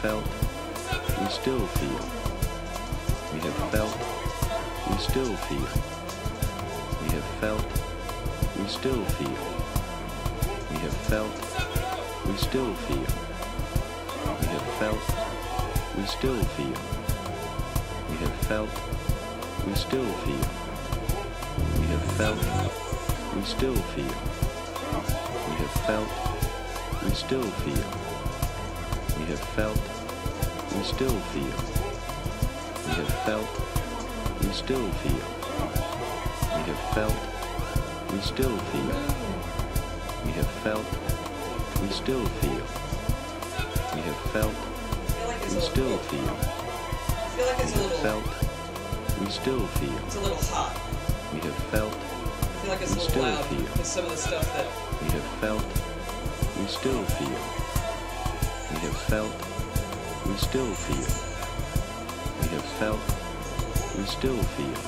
felt, we still feel. We have felt, we still feel. We have felt, we still feel. We have felt, we still feel. We have felt, we still feel. We have felt, we still feel. We have felt, we still feel. We have felt, we still feel. We have felt, we still feel. We have felt, we still feel. We have felt, we still feel. We have felt, we still feel. We have felt, we still feel. I feel like it's a little. Felt, we still feel. It's a little hot. We have felt, I feel like it's a we little still loud feel. with some of the stuff that. We have felt, we still feel. We have felt, we still feel. We have felt, we still feel.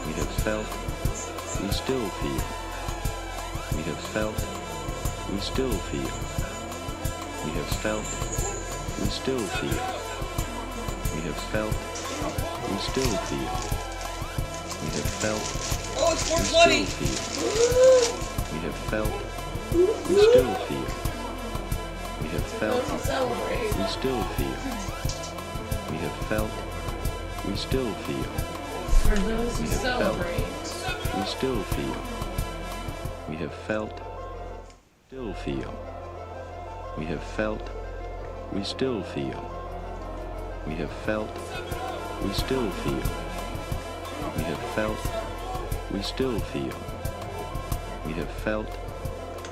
We have felt, we still feel. We have felt, we still feel. We have felt, we still feel. We have felt, we still feel. We have felt, Oh, it's we 420! still feel. We have felt, we still feel. We have felt, To celebrate. we still feel. We have felt, we still feel. For those who We have felt. celebrate. We still feel. We have felt, still feel. We have felt, we still feel. We have felt, we still feel. We have felt, we still feel. We have felt,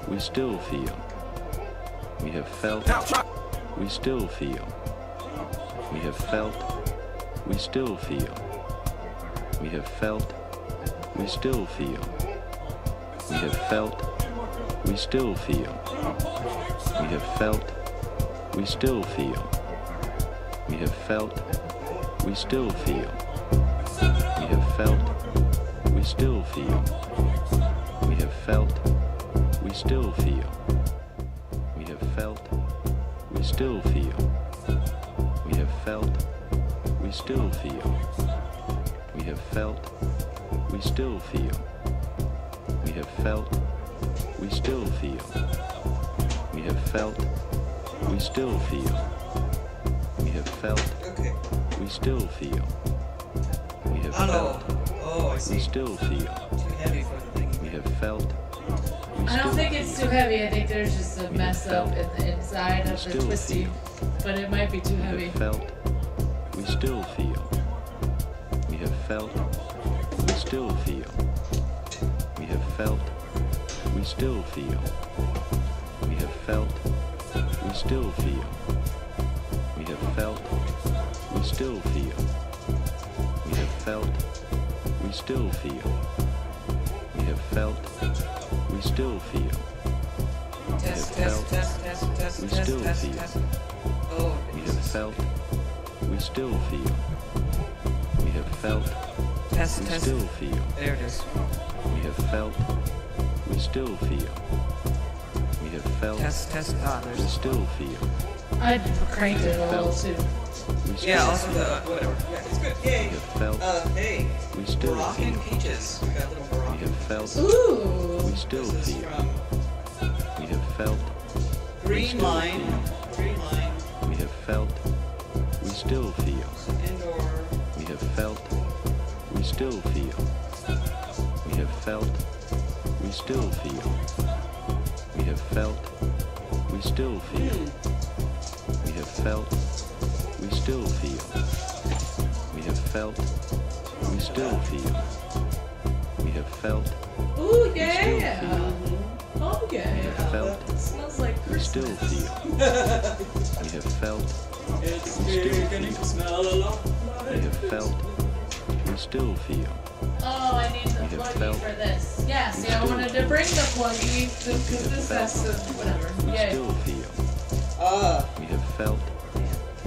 we still feel. We have felt, we still feel. We have felt, we still feel. We have felt, we still feel. We have felt, we still feel. We have felt, we still feel. We have felt, we still feel. We have felt, we still feel. We have felt, we still feel. We have felt, we still feel. We have felt, we still feel. We have felt, we still feel. We have felt, we still feel. We have felt, we still feel. We have felt, Okay. we still feel. We have Oh, felt, no. Oh, I we see. still feel. Too heavy for the thing. We have felt, we I don't still think it's too feel. heavy. I think there's just a We mess have up felt. in the inside We of the still twisty. feel. But it might be too We heavy. have felt, we still feel. We have felt, we still feel. We have felt, we still feel. We have felt, we still feel. We have felt, we still feel. We have felt, we still feel. We have felt, we still feel. Test, We have test, felt, test, test, test, we test, still test, feel. test. Oh, We have felt, we still feel. We have felt, test, we test. still feel. There it is. We have felt, we still feel. We have felt, Test, test. Ah, we there's. still feel. I cranked it a little too. We still Yeah, also feel. the whatever. Yeah, it's good. Yay. We have felt, Hey. we still Moroccan feel. peaches. We got a little We Moroccan. have felt, Ooh. we still This is feel. from We have felt, Green still Line. feel. Green Line. we have felt, we still feel. Indoor. We have felt, we still feel. We have felt, we still feel. We have felt, we still feel. We have felt, we still feel. We have felt, we still feel. We have felt, Ooh, we yeah. still feel. Oh, We yeah. have felt, It smells like we still Christmas. feel. We have felt, It's We still beginning feel. to smell a lot we like have felt, we still feel. Oh, I need the We have pluggy felt. for this. Yeah, see, We I still wanted to feel. bring the pluggy because this felt. has to, whatever. We Yay. still feel. Ah. We have felt,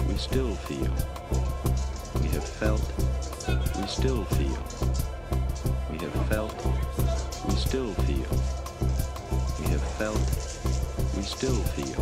we still feel. We have felt, we still feel. We have felt, we still feel. We have felt, we still feel.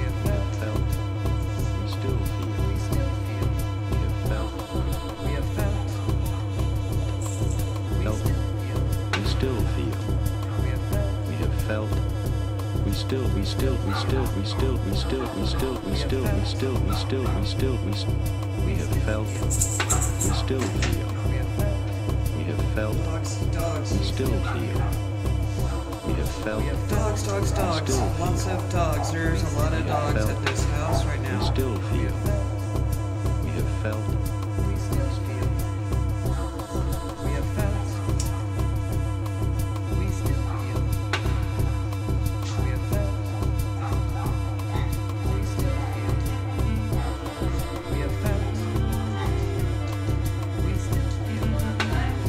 We have felt. We still feel. We still feel. We have felt. We have felt. We Felt. still feel. We still feel. We have felt. We have felt. We still. We still. We still. We still. We still. We still. We still. We still. We still. We still. We have felt. We still feel. We have felt. We have felt. Dogs, dogs. We still feel. We have felt. We have dogs, dogs, dogs. Still Lots feel. of dogs. There's a lot of We have dogs felt. at this house right We now. still feel. We have felt. We still feel. We have felt. We still feel. We have felt. We still feel. We have felt. We still feel. We have felt. We still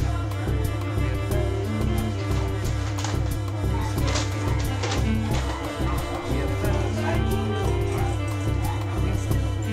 feel. We have felt. We still feel.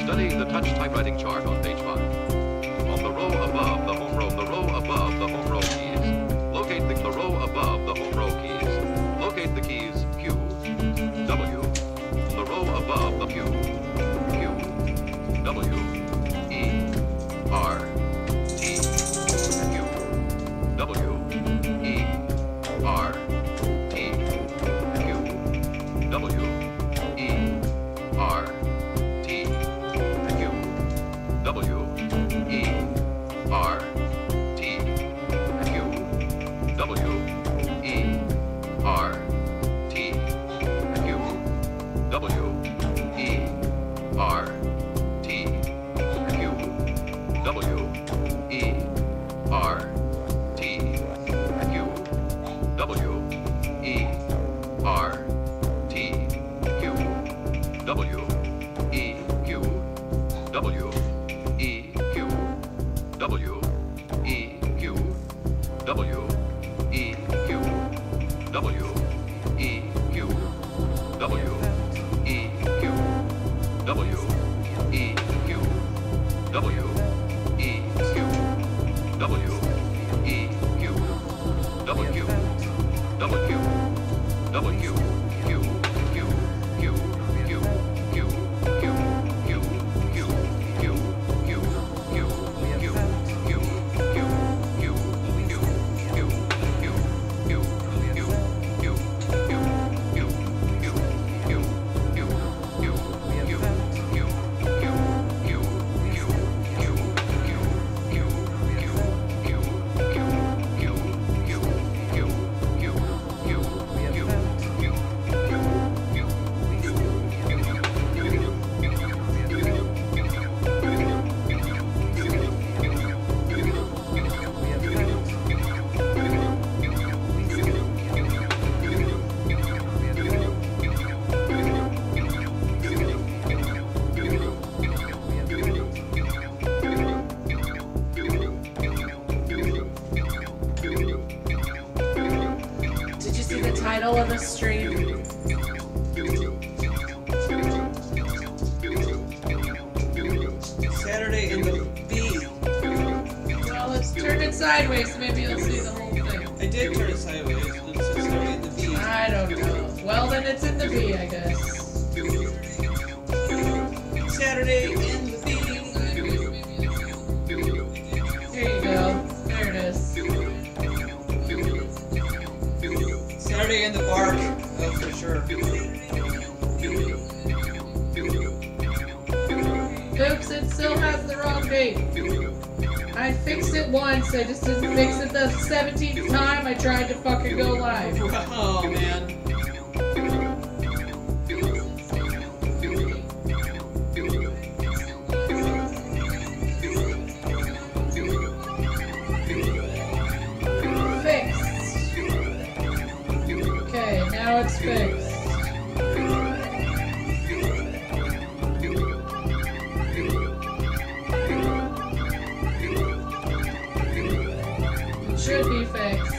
Study the touch typewriting chart on page 5. On the row above the home row keys, locate the row above the home row keys. Locate the keys Q, W. The row above the Q, W, E, R, T, Q, W, E, R, T, Q, W, E, R, T, Q, W, E, R, T, Q, W, E, R, T, Q, W, E, R, T, Q, W, E, R, T, Q, W, E, R, T, Q, W, E, Q, W, E, Q, W, E, Q, W, E, Q, W, E, Q, W, E, Q, W, E, Q, W, E, Q, W, E, Q, W, W, W, Q, Q, Q, Q, Q, Q, Q, Q, Q, Q, Q, title of the stream. Saturday in the B. Well, let's turn it sideways so maybe you'll see the whole thing. I did turn it sideways. It says Saturday in the B. I don't know. Well, then it's in the B, I guess. Saturday in the B. Here you go. There it is. Saturday in the Bark. Oh, for sure. Oops, it still has the wrong date. I fixed it once, I just didn't fix it the 17th time I tried to fucking go live. Oh, man. Fixed. Okay, now it's fixed. Should be fixed.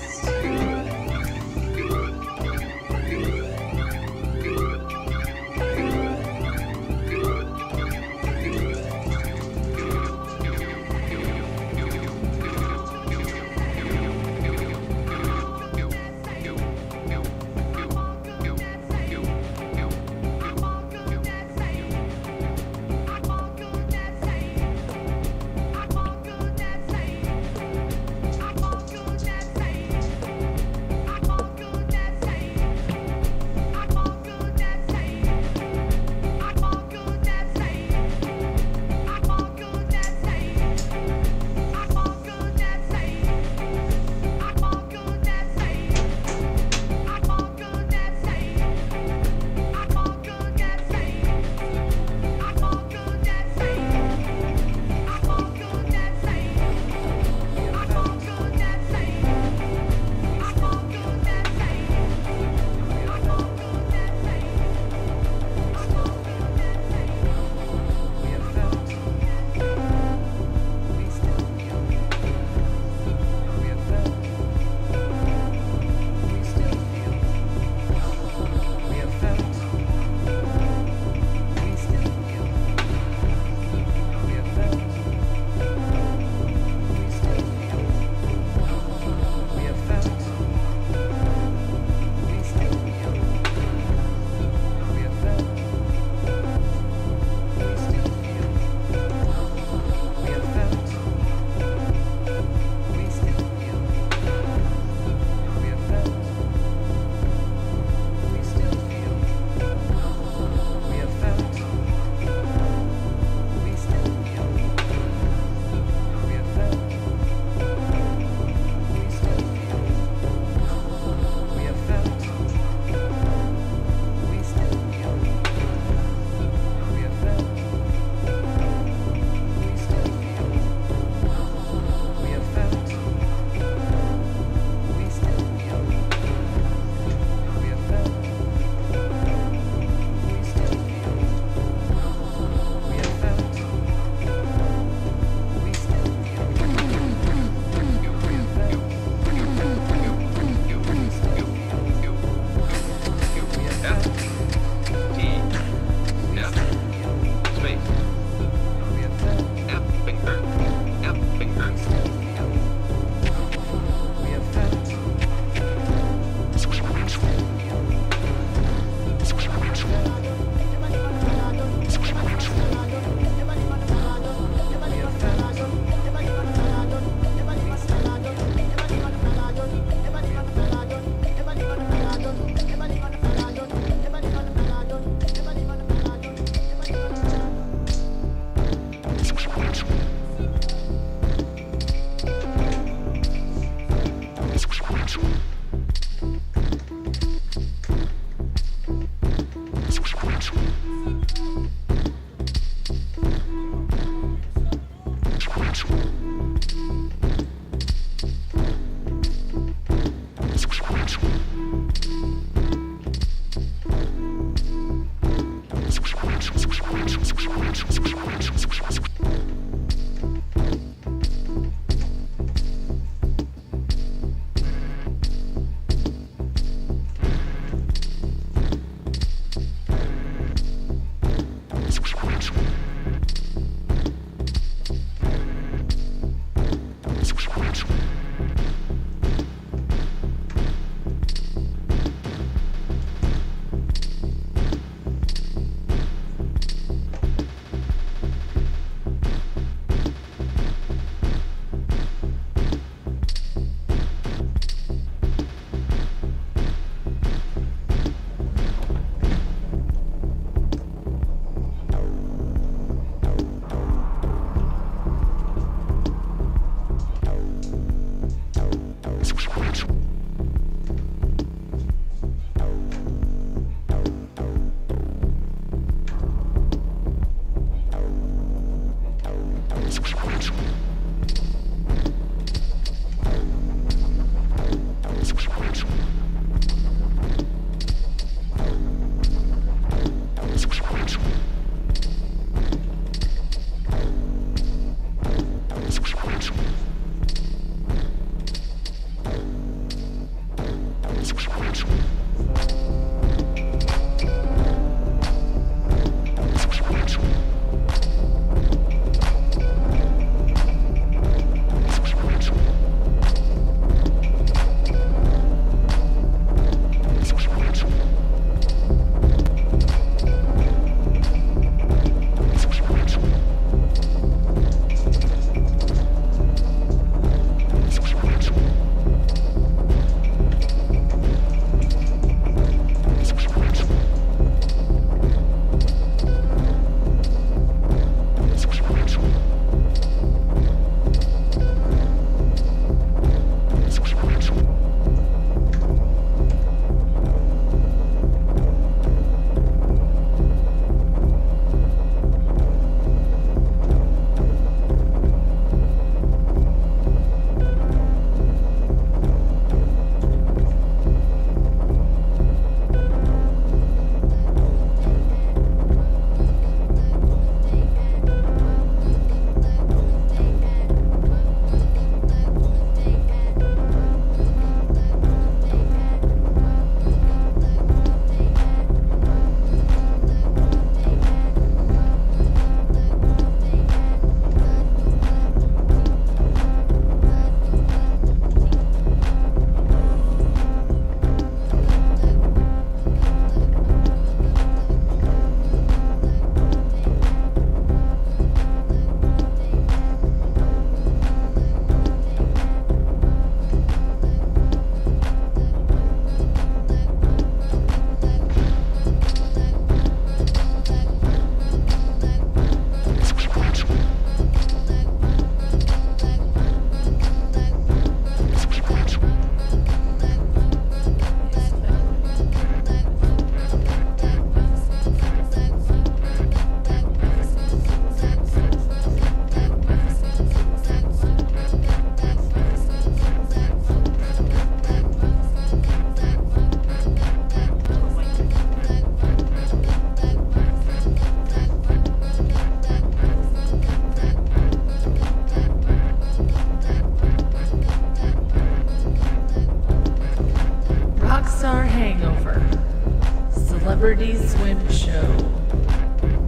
Celebrity Swim Show.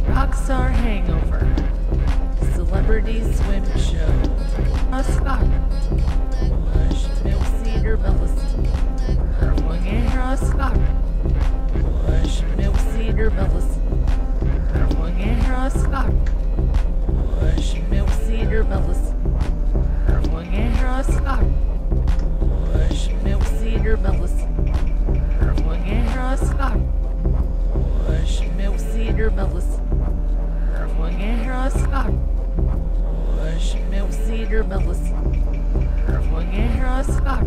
Rockstar Hangover. Celebrity Swim Show. Scott. Bush, Mill Cedar Bellis. Herwing and Scott. Bush, Mill Cedar Bellis. Herwing and Scott. Bush, Mill Cedar Bellis. Herwing and Scott. Bush, Mill Cedar Bellis. Herwing and Scott. Bush, Mill Cedar Bellis. Herwing and Scott. Bush, Mill Cedar Bellis. Herwing and Scott.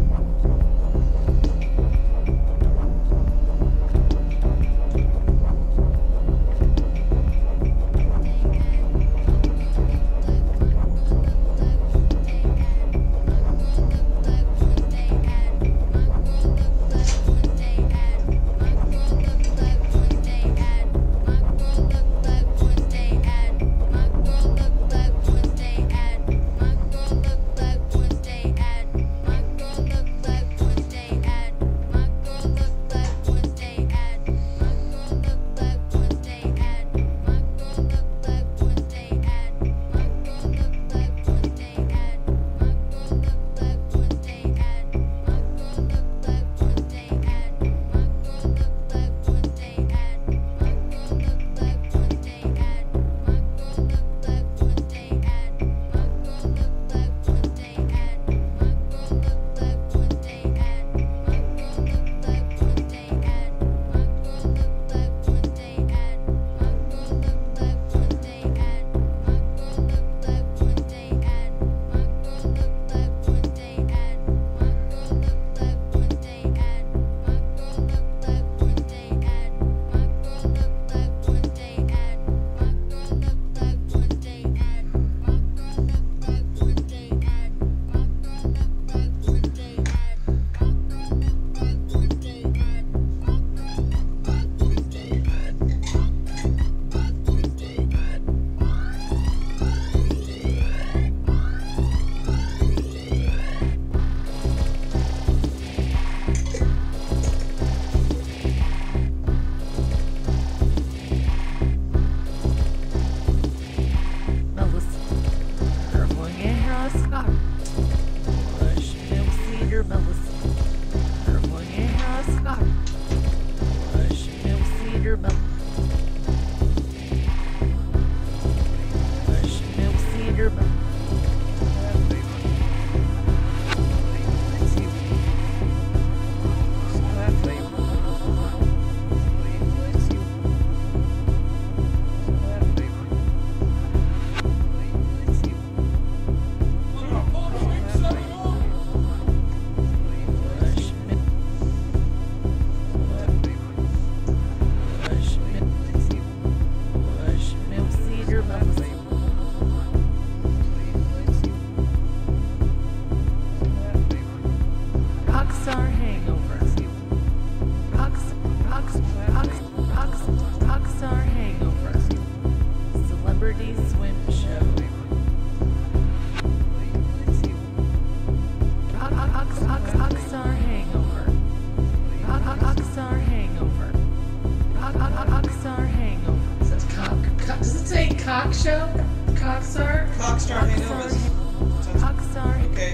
Swim Show. Rockstar Hangover. Rockstar Hangover. Rockstar Hangover. Does it say cock show? Cockstar? Cockstar Hangover. Rockstar. Okay.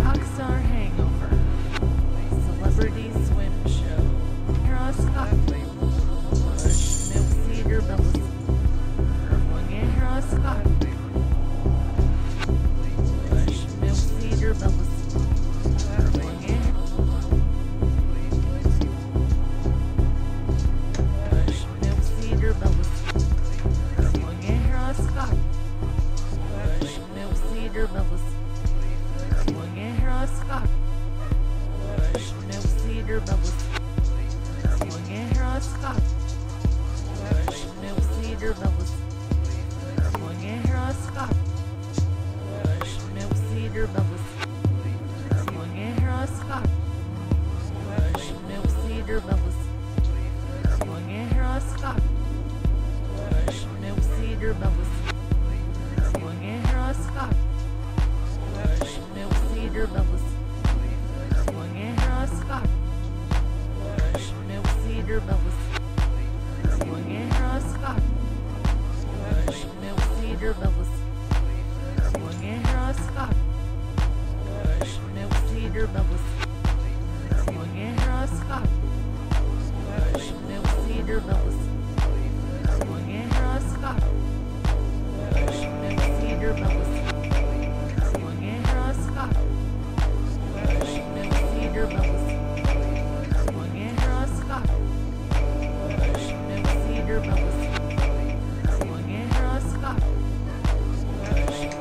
Rockstar Hangover. Celebrity Swim Show. Ross Copley. Bush Milk Cedar Bellis. Ross Copley. Bush Milk Cedar Bellis. Bush Milk Cedar Bellis. Ross Copley. Bush Milk Cedar Bellis. Ross Copley. Bush Milk Cedar Bellis. Ross Copley. Bush Milk Cedar Bellis. Ross Copley. Bush Milk Cedar Bellis. Ross Copley. Bush Milk Cedar Bellis. Ross Copley. Bush Milk Cedar Bellis. Ross Copley. Bush Milk Cedar Bellis. Ross Copley. Bush Milk Cedar Bellis. Ross Copley. Bush Milk Cedar Bellis. Ross Copley. Bush Milk Cedar Bellis. Ross Copley. Bush Milk Cedar Bellis. Ross Copley. Bush Milk Cedar Bellis. Ross Copley. Bush Milk Cedar Bellis. Ross Copley. Bush Milk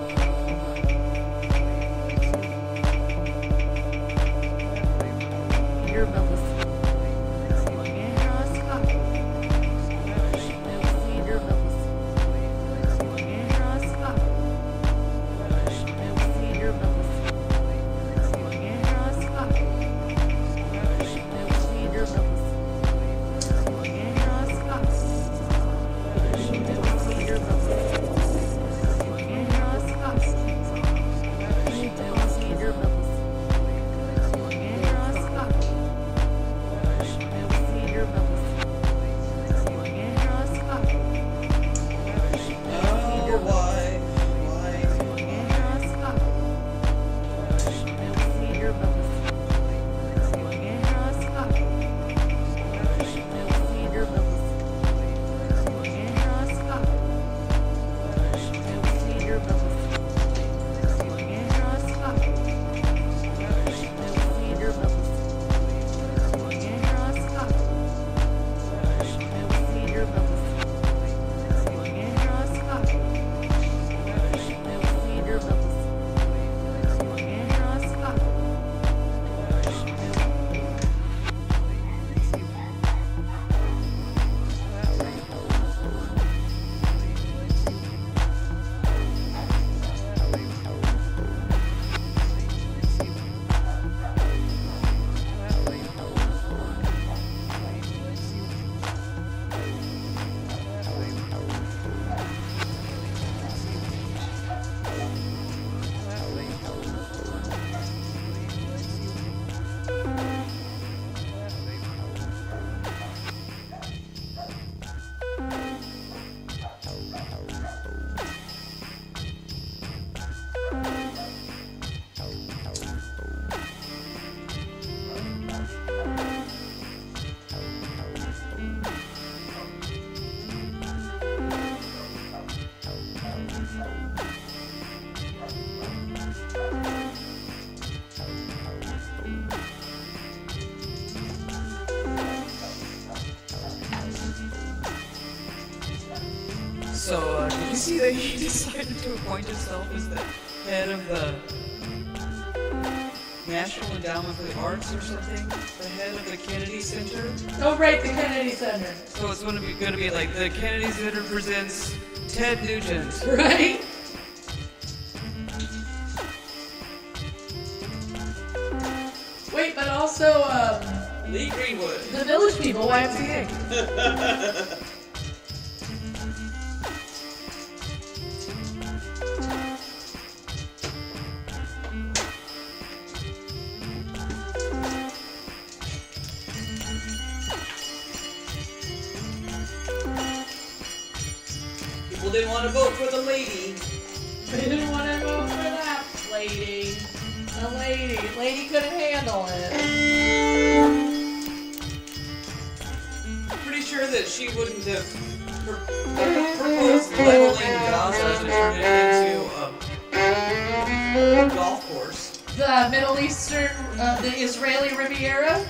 Cedar Bellis. Ross Copley. Cedar Bellis. Ross Copley. Bush Milk Cedar Bellis. Ross Copley. Bush Milk Cedar Bellis. Ross Copley. Bush Milk Cedar Bellis. Ross Copley. Bush Milk Cedar Bellis. Ross Copley. Bush Milk Cedar Bellis. Ross Copley. Bush Milk Cedar Bellis. Ross Copley. Bush Milk Oh, Cedar Bellis. why? Ross Copley. Bush Milk Cedar Bellis. Ross Copley. Bush Milk Cedar Bellis. Ross Copley. Bush Milk Cedar Bellis. Ross Copley. Bush Milk Cedar Bellis. Ross Copley. Bush Milk Cedar Bellis. Ross Copley. Bush Milk Cedar Bellis. Ross Copley. Bush So, did you see that he decided to appoint himself as the head of the National Endowment for the Arts or something? The head of the Kennedy Center? Oh, right, the Kennedy Center. So it's going to be like the Kennedy Center presents Ted Nugent. Right? Wait, but also, Lee Greenwood. the Village People, YMCA. People didn't want to vote for the lady. They didn't want to vote for that lady. The lady couldn't handle it. I'm pretty sure that she wouldn't have proposed leveling Gaza to turn it into a golf course. The Middle Eastern, the Israeli Riviera.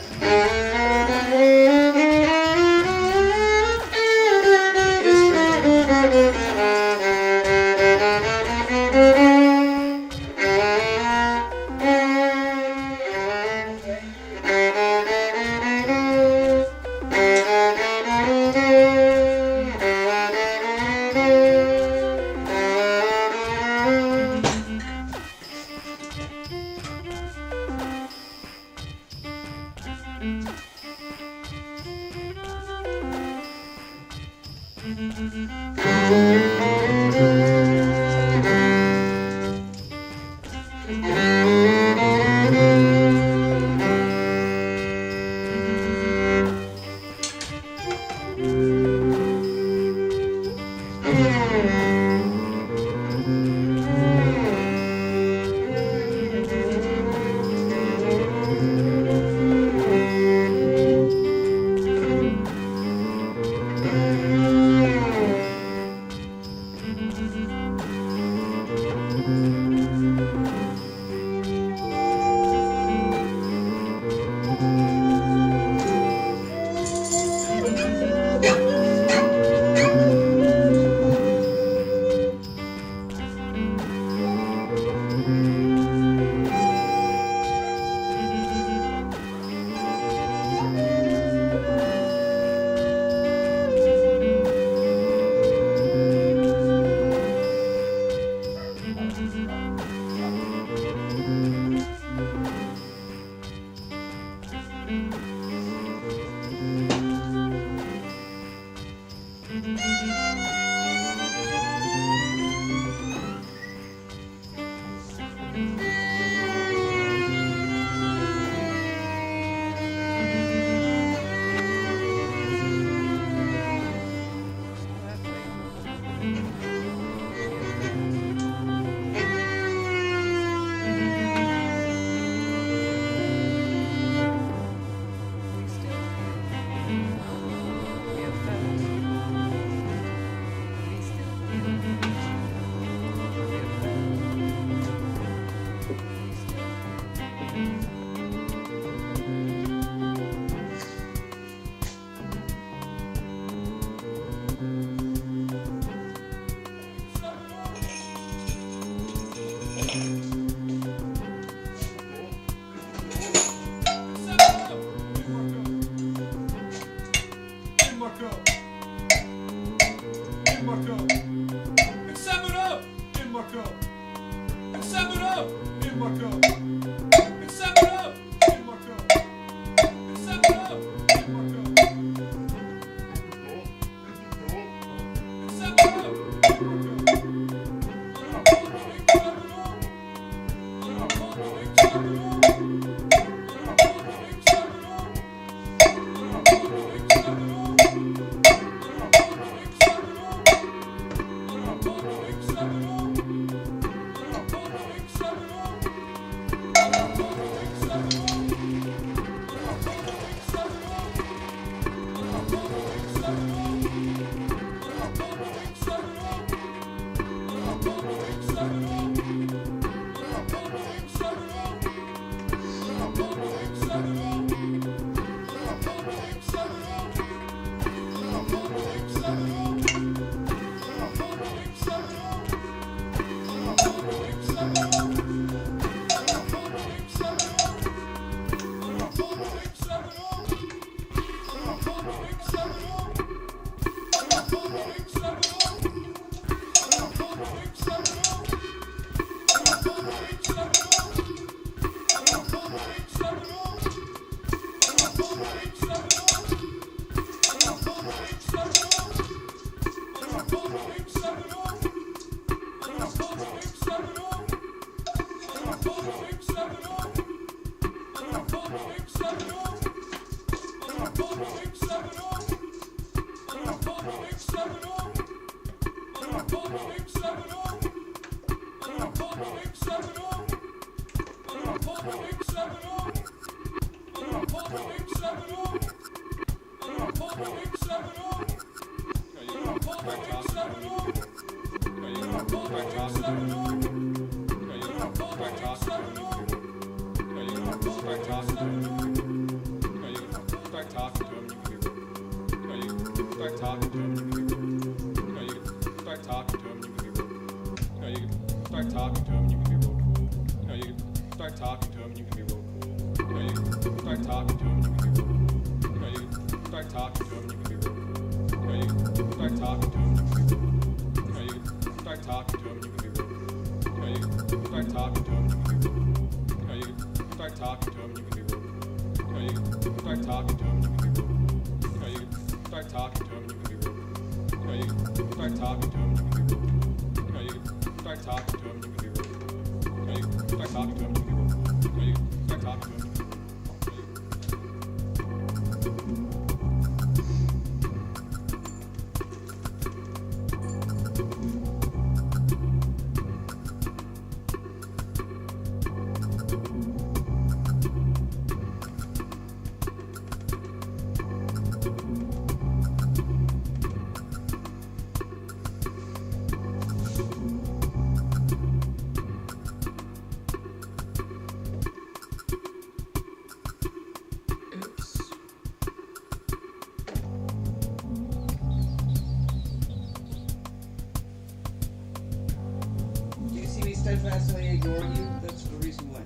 Do you see me steadfastly ignore you? That's the reason why.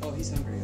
Oh, he's hungry.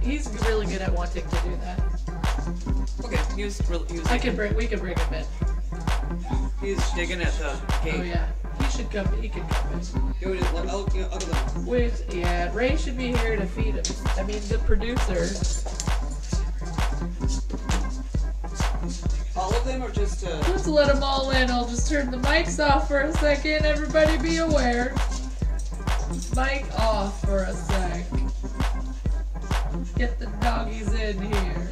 He's really good at wanting to do that. Okay, he was We could bring him in. He's digging at the gate. Oh yeah, he could come in. I'll go them. Yeah, Ray should be here to feed him. I mean, the producer. All of them, or just? Let's let them all in. I'll just turn the mics off for a second. Everybody be aware. Mic off for a sec. Get the doggies in here.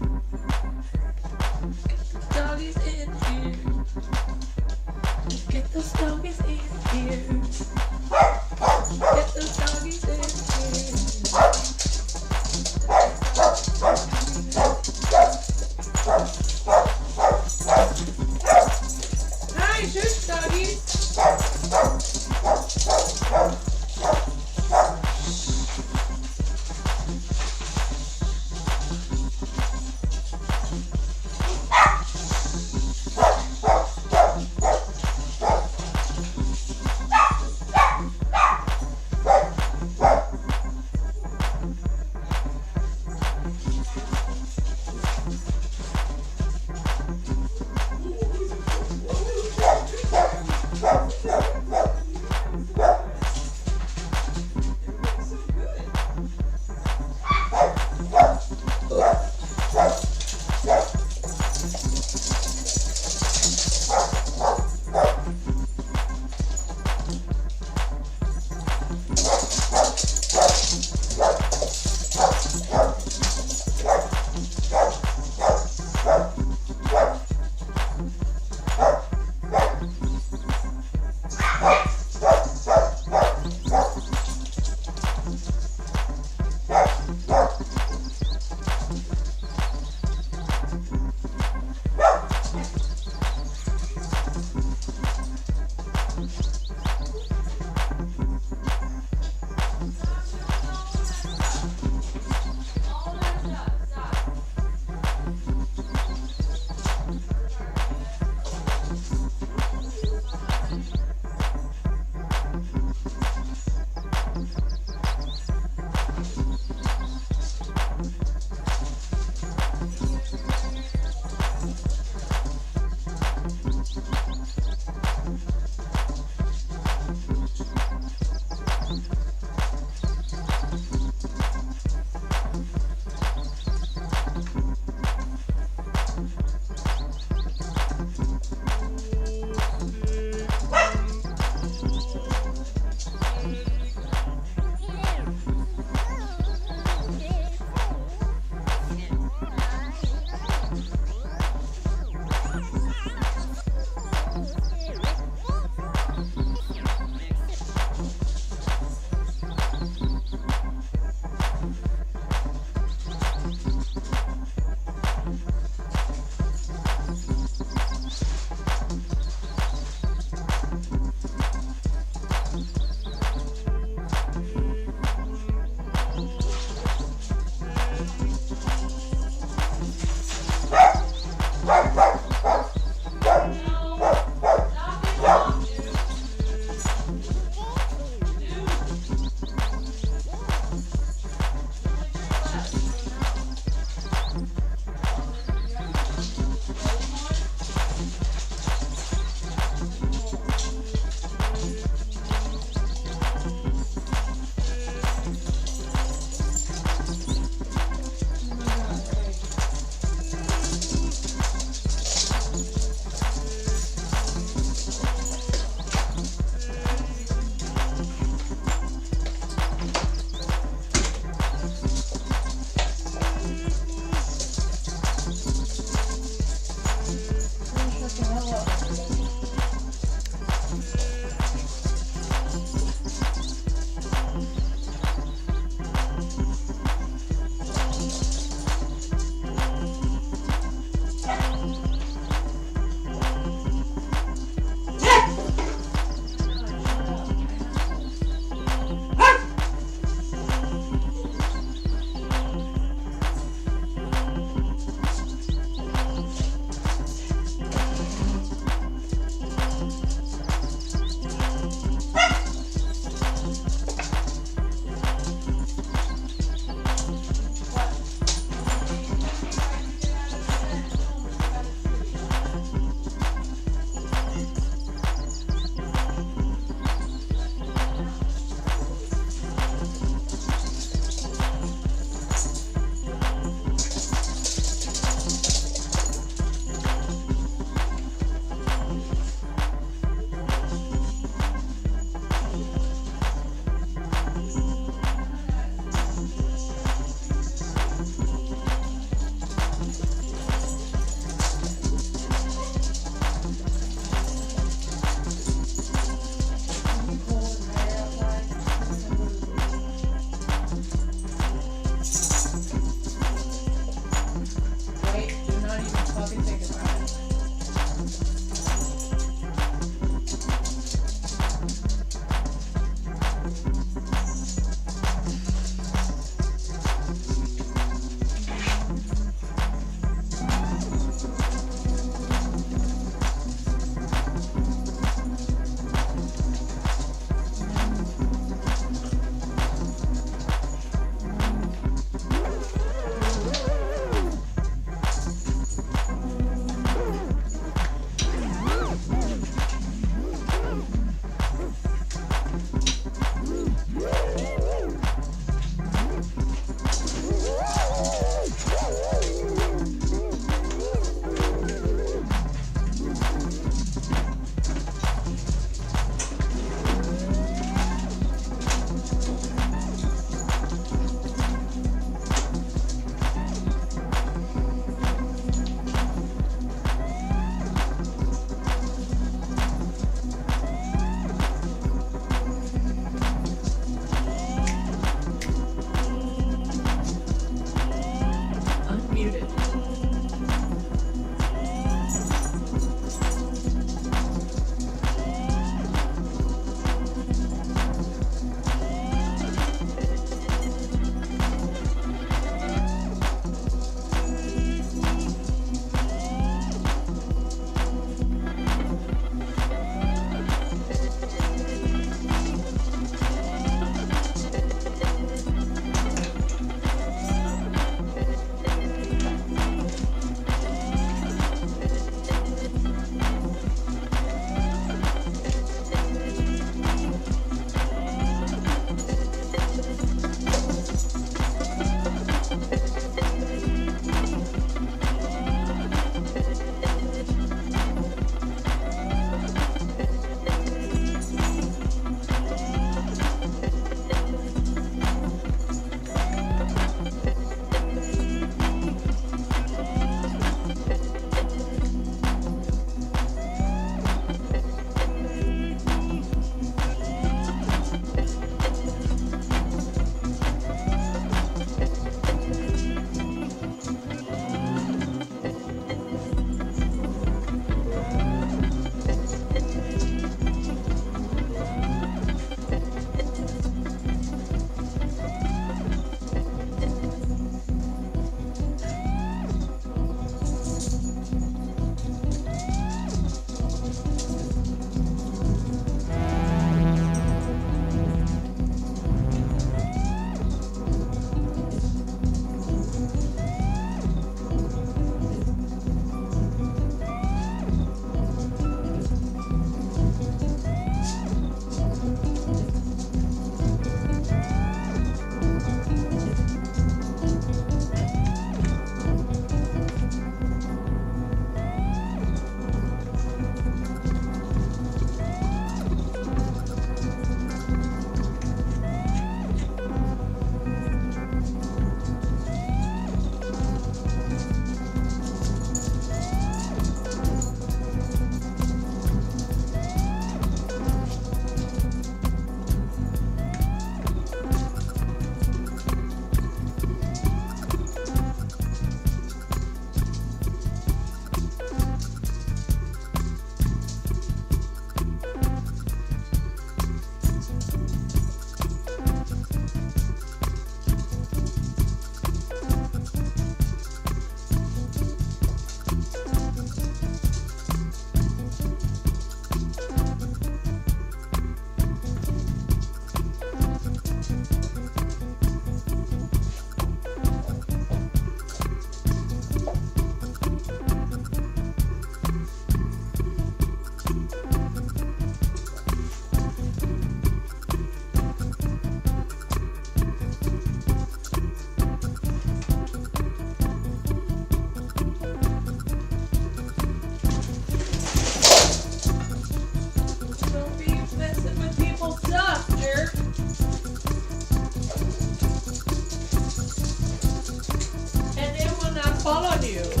on you.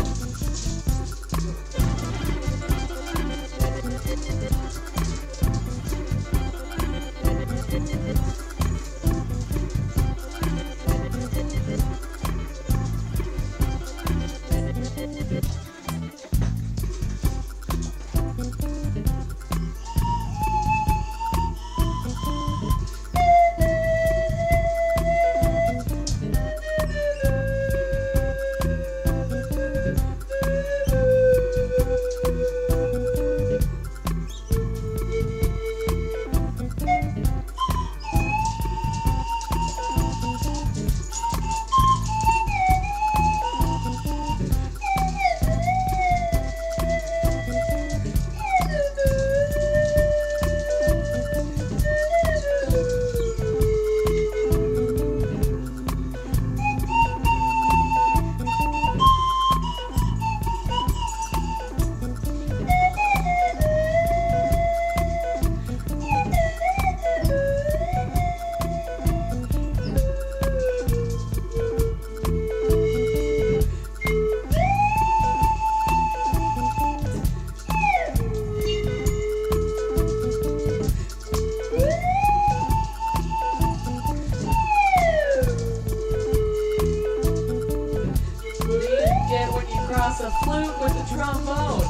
A flute with a trombone.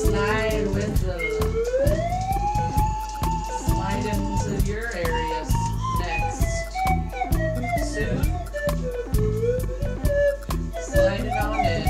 Slide with the slide into your areas next. Soon. Slide it on in.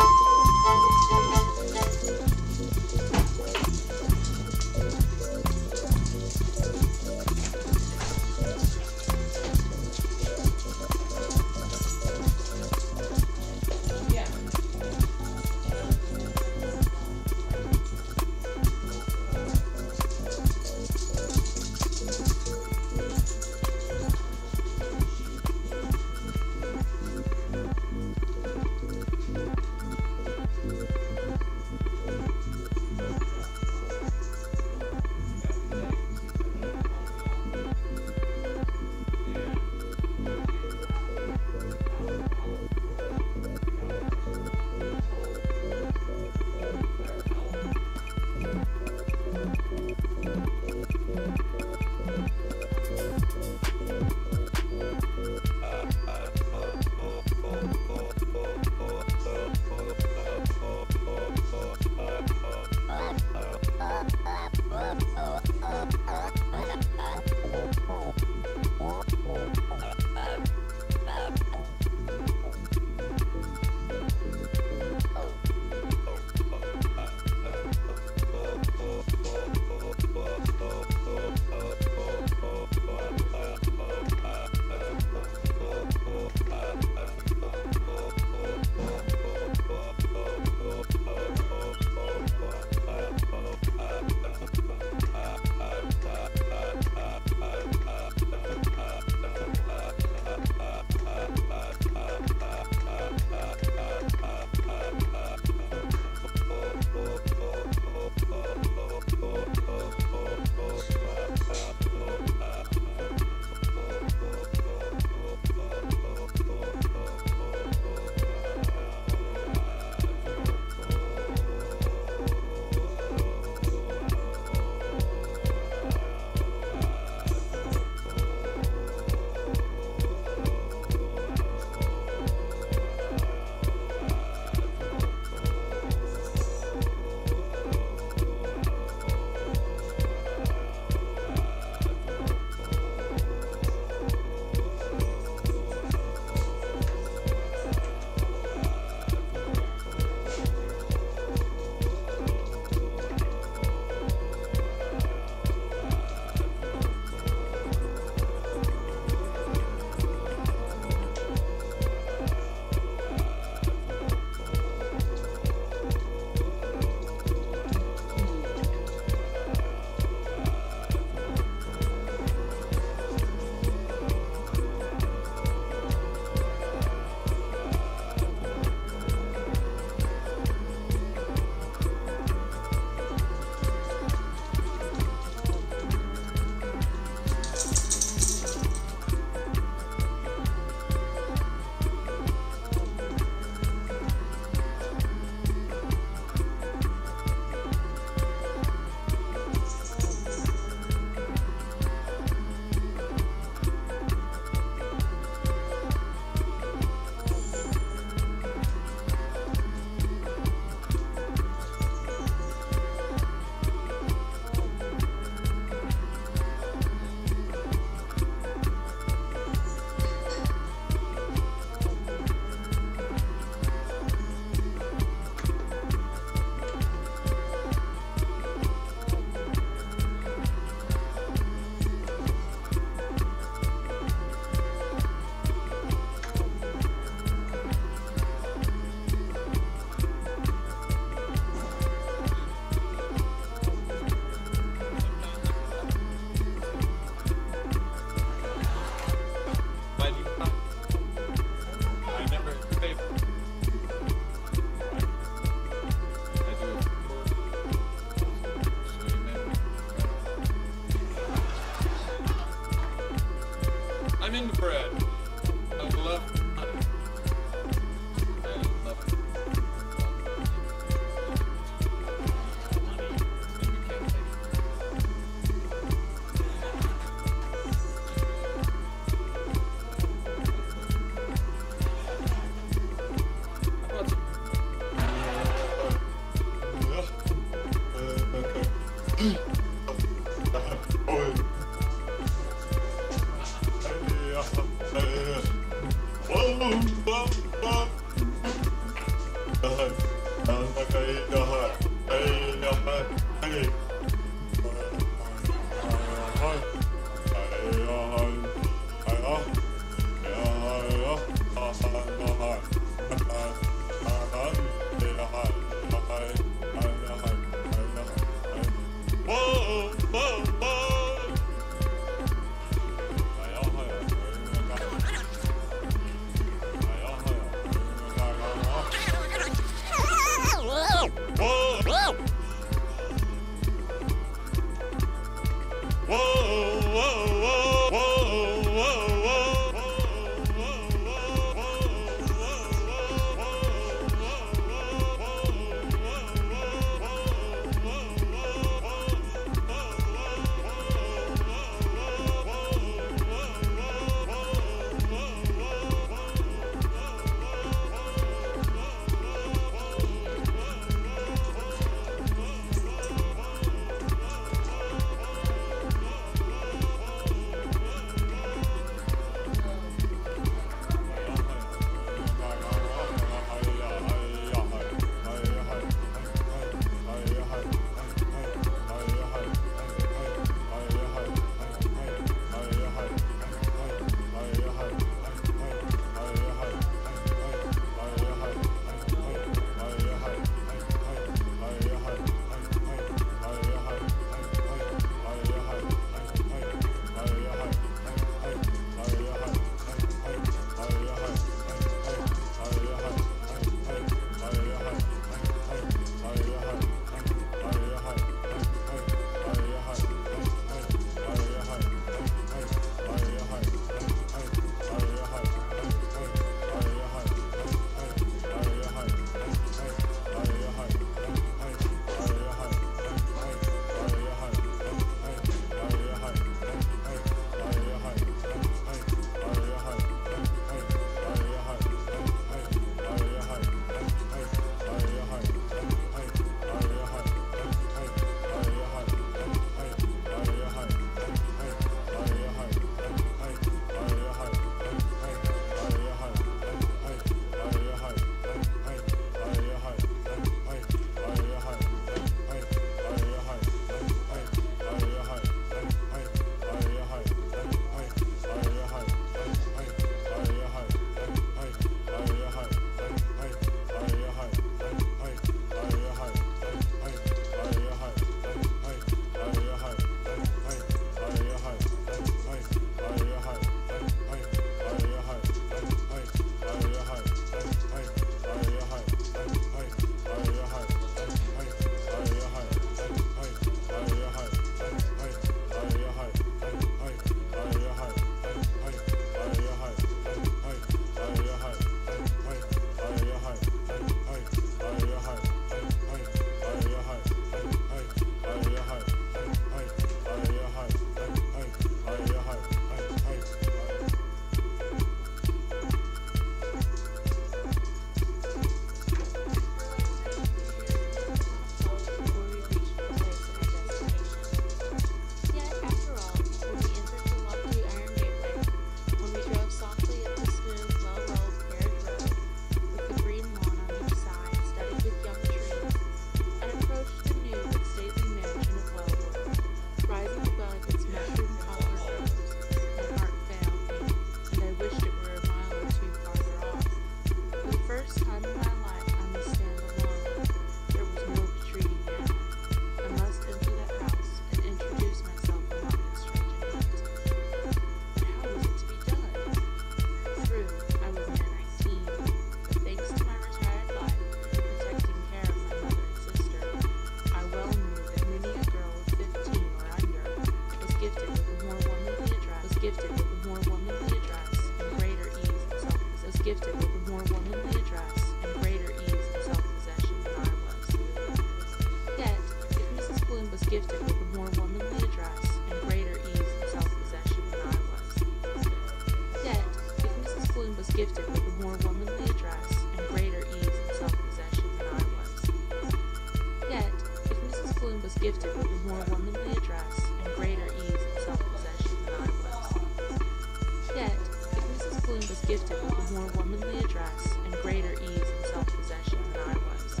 gifted with a more womanly address and greater ease and self-possession than I was.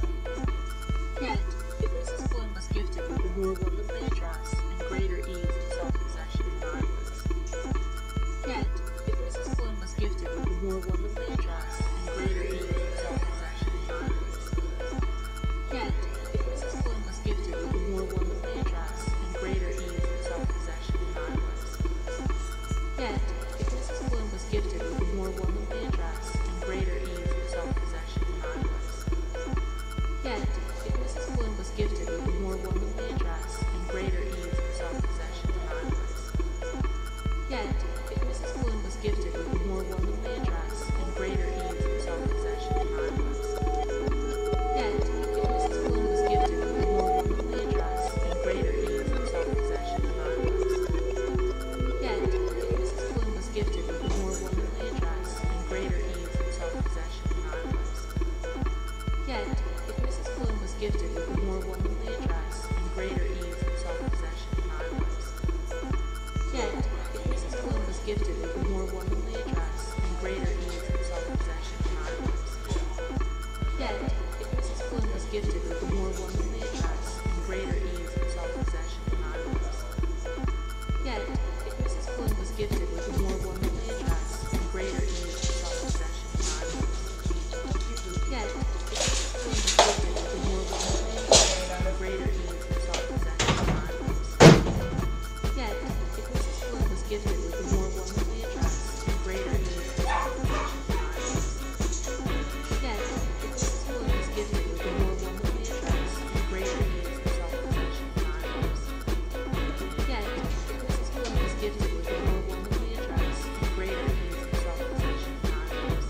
Yet, if Mrs. Bloom was gifted with a more womanly address and greater ease of self-possession than I was. Yet, if Mrs. Bloom was gifted with a more womanly address and greater ease of self-possession than I was. Yet, if Mrs. Bloom was gifted with a more womanly address and greater ease of self-possession than I was. Yet, if Mrs. Bloom was gifted with a more womanly address and greater ease of self-possession than I was. Yet, if Mrs. Bloom was gifted with a more womanly address and greater ease of self-possession than I was. Yet, if Mrs. Bloom was gifted with a more womanly address and greater ease of self-possession than I was. Yet, if Mrs. Bloom was gifted with a more womanly address and greater ease of self-possession than I was. Yet, if Mrs. Bloom was gifted with a more womanly address and greater ease of self-possession than I was.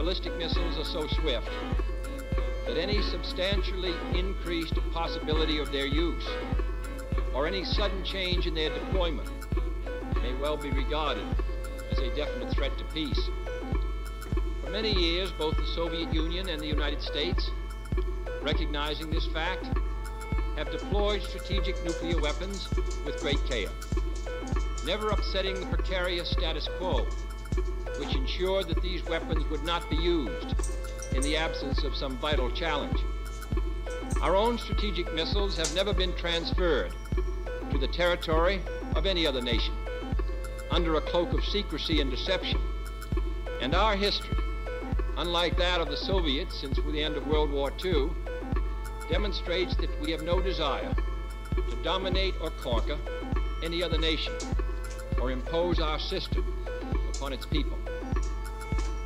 Ballistic missiles are so swift that any substantially increased possibility of their use or any sudden change in their deployment may well be regarded as a definite threat to peace. For many years, both the Soviet Union and the United States, recognizing this fact, have deployed strategic nuclear weapons with great care, never upsetting the precarious status quo, which ensured that these weapons would not be used in the absence of some vital challenge. Our own strategic missiles have never been transferred to the territory of any other nation under a cloak of secrecy and deception, and our history unlike that of the Soviets since the end of World War II, demonstrates that we have no desire to dominate or conquer any other nation or impose our system upon its people.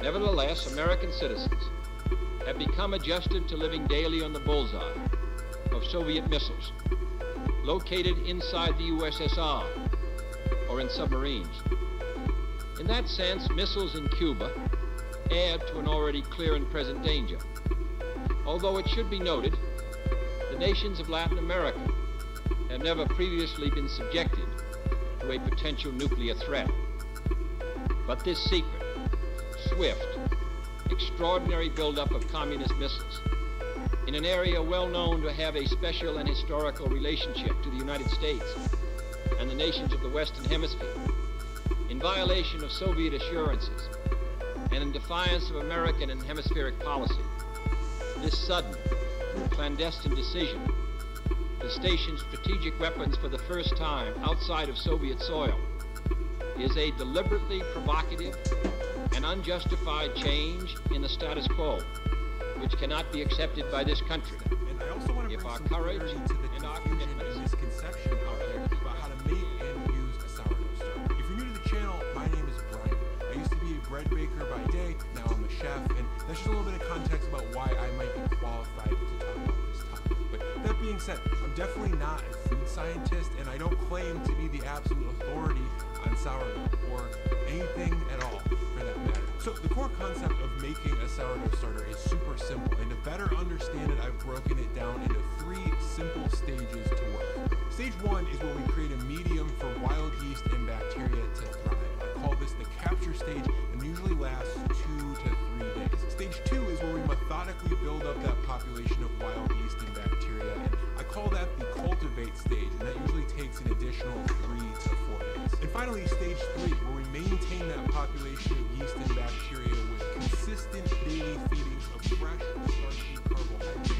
Nevertheless, American citizens have become adjusted to living daily on the bullseye of Soviet missiles located inside the USSR or in submarines. In that sense, missiles in Cuba add to an already clear and present danger. Although it should be noted, the nations of Latin America have never previously been subjected to a potential nuclear threat. But this secret, swift, extraordinary buildup of communist missiles in an area well known to have a special and historical relationship to the United States and the nations of the Western Hemisphere, in violation of Soviet assurances and in defiance of American and hemispheric policy, this sudden, clandestine decision to station strategic weapons for the first time outside of Soviet soil is a deliberately provocative and unjustified change in the status quo, which cannot be accepted by this country. And I also want to bring some clarity to the confusion and misconception out there about how to make and use a sourdough starter. If you're new to the channel, my name is Brian. I used to be a bread baker by day, now I'm a chef, and that's just a little bit of context about why I might be qualified to talk about this topic. But that being said, I'm definitely not a food scientist, and I don't claim to be the absolute authority on sourdough or anything at all for that matter. So the core concept of making a sourdough starter is super simple, and to better understand it, I've broken it down into 3 simple stages to work. Stage 1 is where we create a medium for wild yeast and bacteria to thrive. I call this the capture stage, and usually lasts 2 to 3 days. Stage 2 is where we methodically build up that population of wild yeast and bacteria, and I call that the cultivate stage, and that usually takes an additional 3 to 4 days. And finally, stage 3, where we maintain that population of yeast and bacteria with consistent daily feedings of fresh, starchy carbohydrates.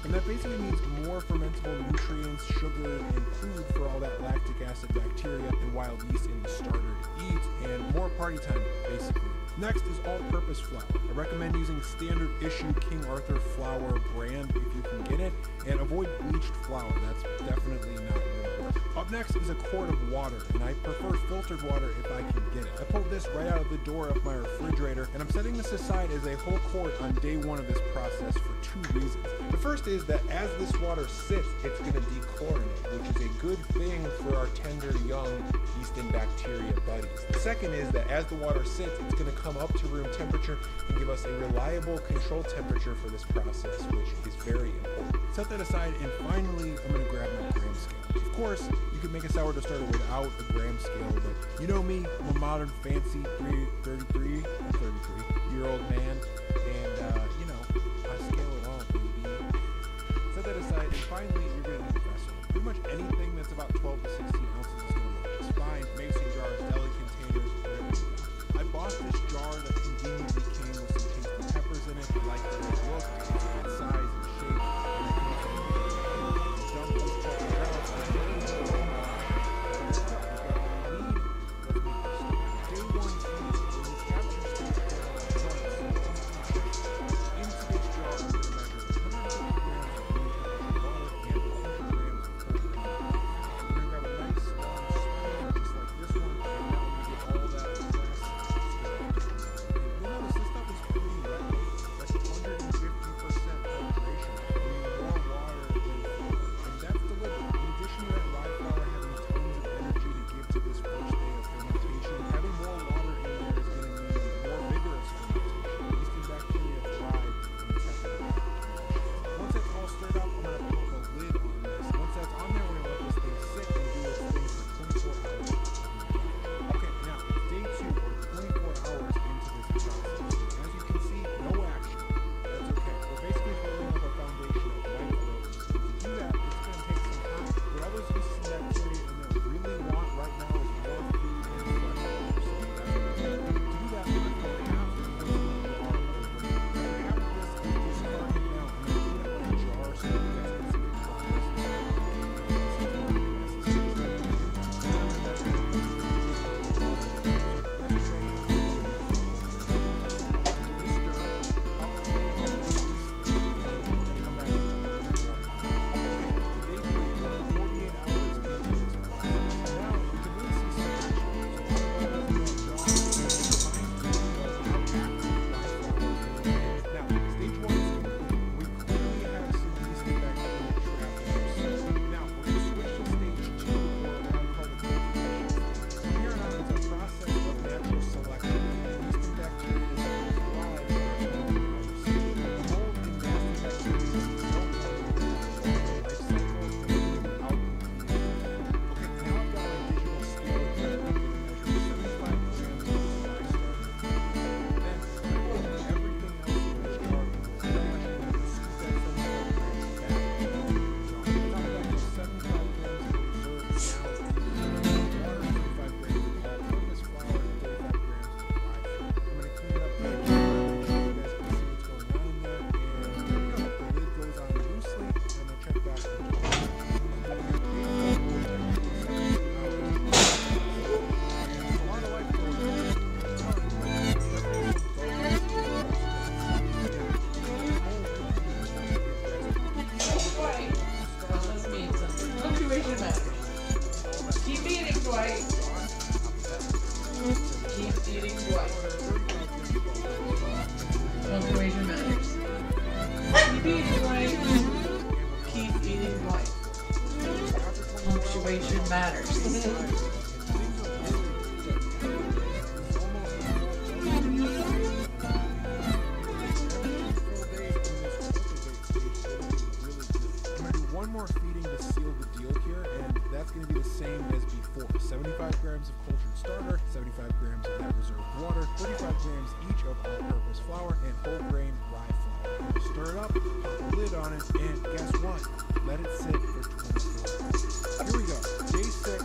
That basically means more fermentable nutrients, sugar, and food for all that lactic acid bacteria and wild yeast in the starter to eat, and more party time, basically. Next is all-purpose flour. I recommend using standard issue King Arthur flour brand if you can get it, and avoid bleached flour. That's definitely not real work. Up next is a quart of water, and I prefer filtered water if I can get it. I pulled this right out of the door of my refrigerator, and I'm setting this aside as a whole quart on day 1 of this process for 2 reasons. The first is that as this water sits, it's going to dechlorinate, which is a good thing for our tender young yeast and bacteria buddies. The second is that as the water sits, it's going to come up to room temperature and give us a reliable control temperature for this process, which is very important. Set that aside, and finally, I'm going to grab my gram scale. Of course, you could make a sourdough starter without a gram scale, but you know me, I'm a modern, fancy 33-year-old man, and you know, I scale it all, baby. Set that aside, and finally, you're going to need a vessel. Pretty much anything that's about 12 to 16 ounces is going to work. It's fine, mason jars, deli containers, whatever you got. I bought this jar that conveniently came with some tasty peppers in it. I like the way it looks, it's a good size and shape, and I can also dump those peppers out. Dwight. Keep eating Dwight. Punctuation matters. Keep eating Dwight. Keep eating Dwight. Punctuation matters. One more feeding to seal the deal here, and that's going to be the same as before. 75 grams of cultured starter, 75 grams of that reserved water, 35 grams each of all-purpose flour, and whole grain rye flour. Stir it up, pop a lid on it, and guess what? Let it sit for 24 hours. Here we go. Day 6.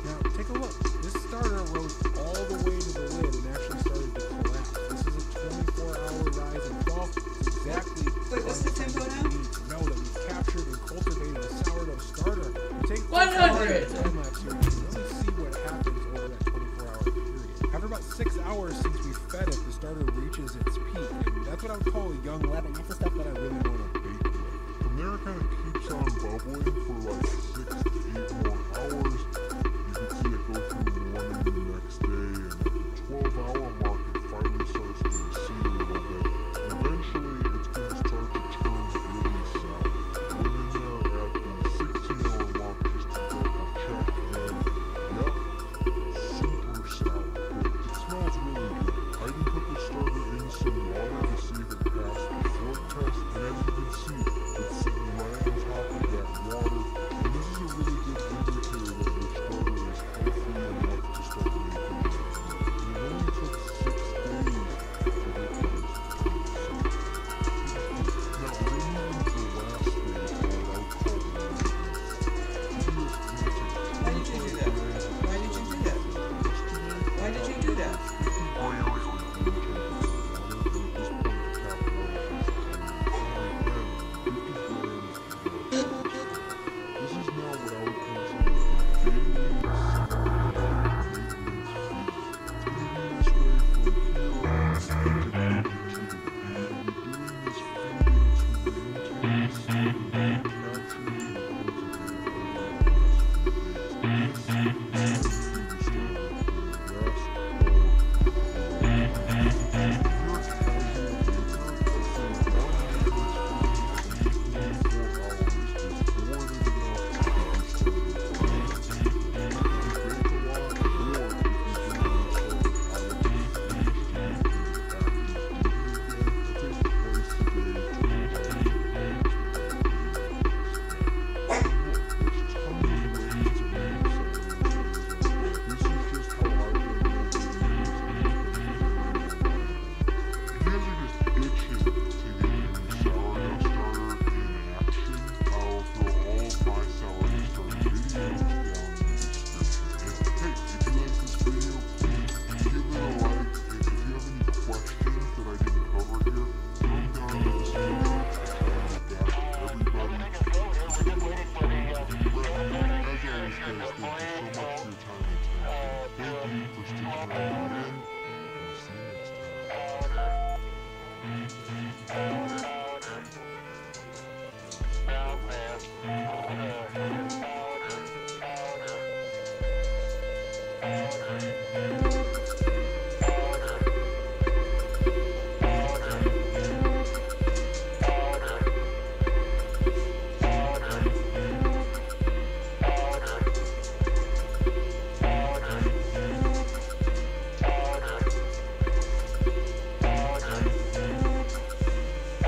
Now, take a look. This starter rose all the way to the lid and actually started to collapse. This is a 24-hour rise and fall. It's exactly Wait, what's the tempo now? we need to know that we've captured and cultivated a sourdough starter. We take 100. time lapse here to really see what happens over that 24-hour period. After about 6 hours since we fed it, the starter reaches its peak. And that's what I would call a young leaven. That's the stuff that I really want to bake with. From there, it kind of keeps on bubbling for like 6 to 8 more hours. You can see it go through morning the next day, and at the 12-hour mark, it finally starts to recede a little bit. Eventually, it's going to start to turn really sour. Went in there at the 16-hour mark just to double check, and yep, super sour. But it smells really good. I even put the starter in some water to see if it passed the float test, and as you can see, it's sitting right on top of that water, and this is a really good indicator that your starter is healthy enough to start making it. And it only took 6 days to get this to turn sour. Now, we're moving to the last stage where I would call the Why did you do that? Why did you do that? Why did you do that? This is now what I would consider a daily maintenance feed. It's going to be this way from here on into age 2. We'll be doing this feeding to maintain the seed and capture and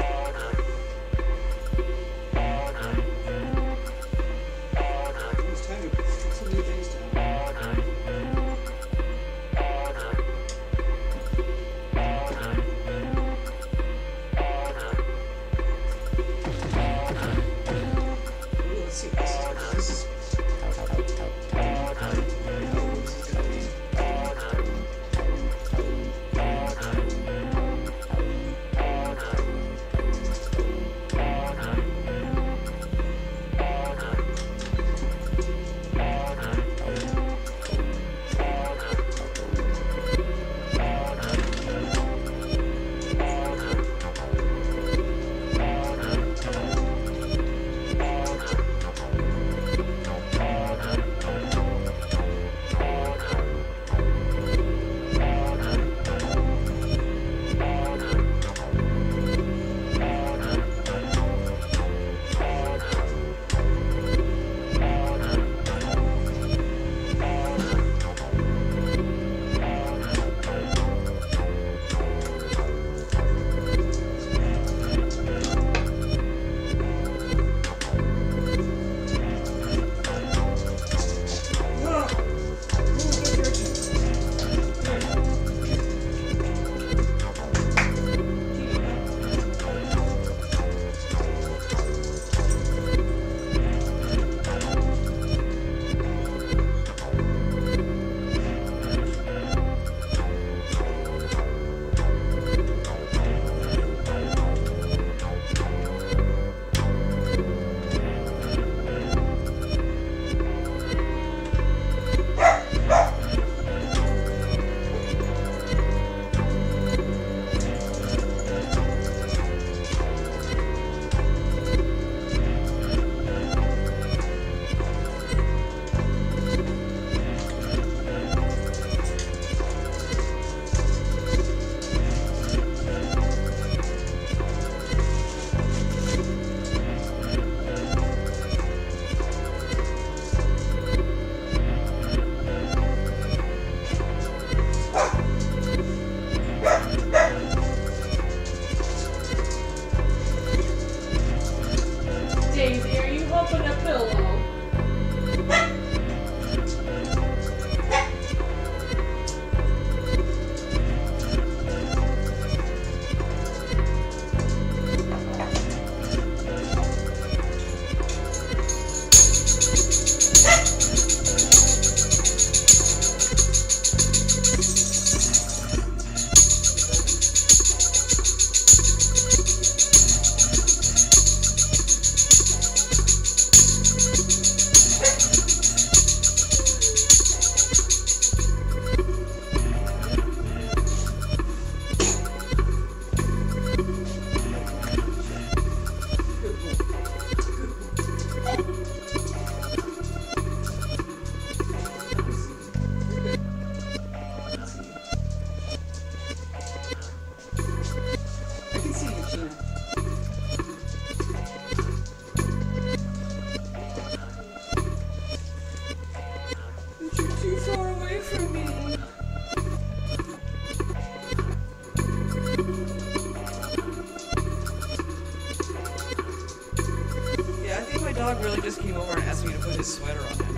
sweater on him.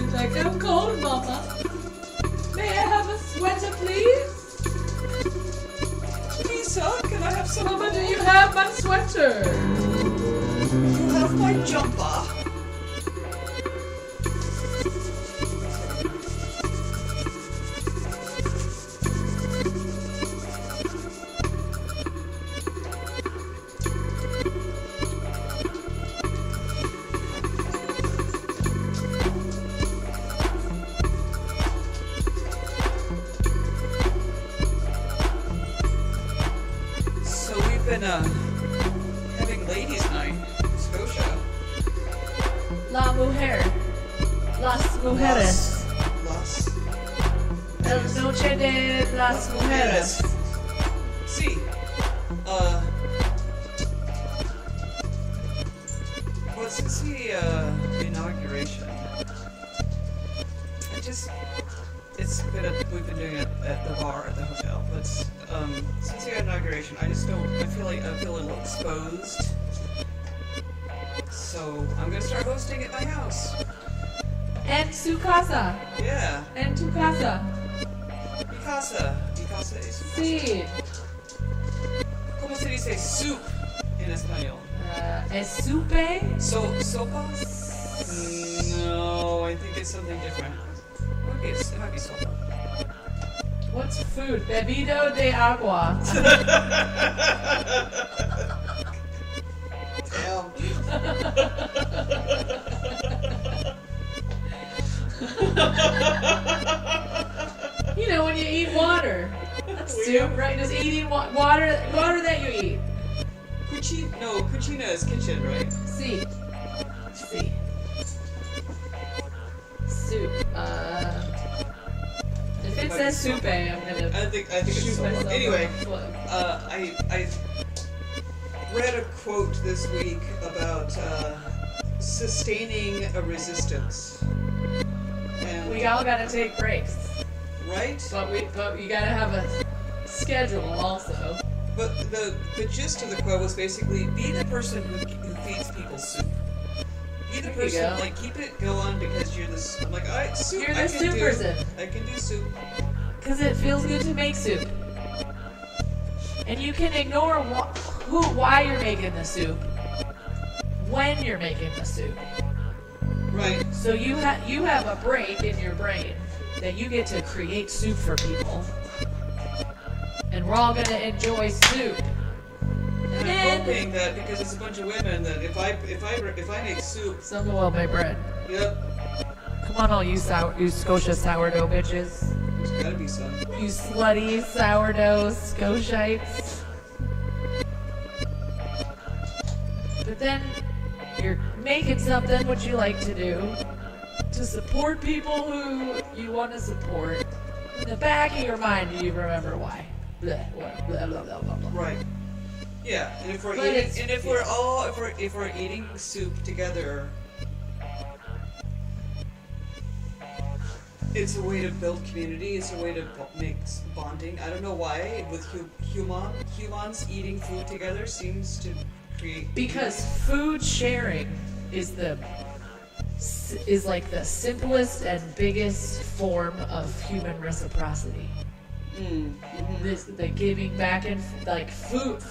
It's like, I'm cold, Mama. May I have a sweater, please? Lisa, can I have some? Mama, do you have my sweater? You have my jumper. Having ladies' night in Scotia. La mujer. Las mujeres. El noche de las mujeres. Sí. Well, since the inauguration, we've been doing it at the bar at the hotel, but since the inauguration, I feel a little exposed. So I'm gonna start hosting at my house. En su casa. Yeah. En tu casa. Mi casa. Mi casa es. Sí. ¿Cómo se dice soup en español? ¿Es supe? Sopa? No, I think it's something different. It might be sopa. What's food? Bebido de agua. Damn. You know, when you eat water. That's soup, right? Just eating water that you eat. Cucina is kitchen, right? Sí. Soup. If it says soupe, I'm gonna. I think it's shoot sopa. myself Anyway, in the foot. I read a quote this week about sustaining a resistance. And We all gotta take breaks, right? but you gotta have a schedule also. But the gist of the quote was basically be the person who feeds people soup. Be the There you person, go. like, keep it going because you're this. I'm like, alright, soup. You're I the can soup do. person. I can do soup. Because it feels good to make soup. And you can ignore why you're making the soup when you're making the soup. Right. So you have a break in your brain that you get to create soup for people. And we're all going to enjoy soup. And I'm then hoping that because it's a bunch of women that if I make soup, someone will make bread. yep, Come on, all you Scotia sourdough bitches. there's gotta be some. You slutty sourdough Scotiates. But then you're making something what you like to do to support people who you want to support. In the back of your mind, you remember why. Blah, blah, blah, blah, blah, blah. Right. Yeah, and if we're But eating, it's- and if we're eating soup together, it's a way to build community. It's a way to make bonding. I don't know why with humans eating food together seems to create. Because food sharing is like the simplest and biggest form of human reciprocity. The giving back and like food,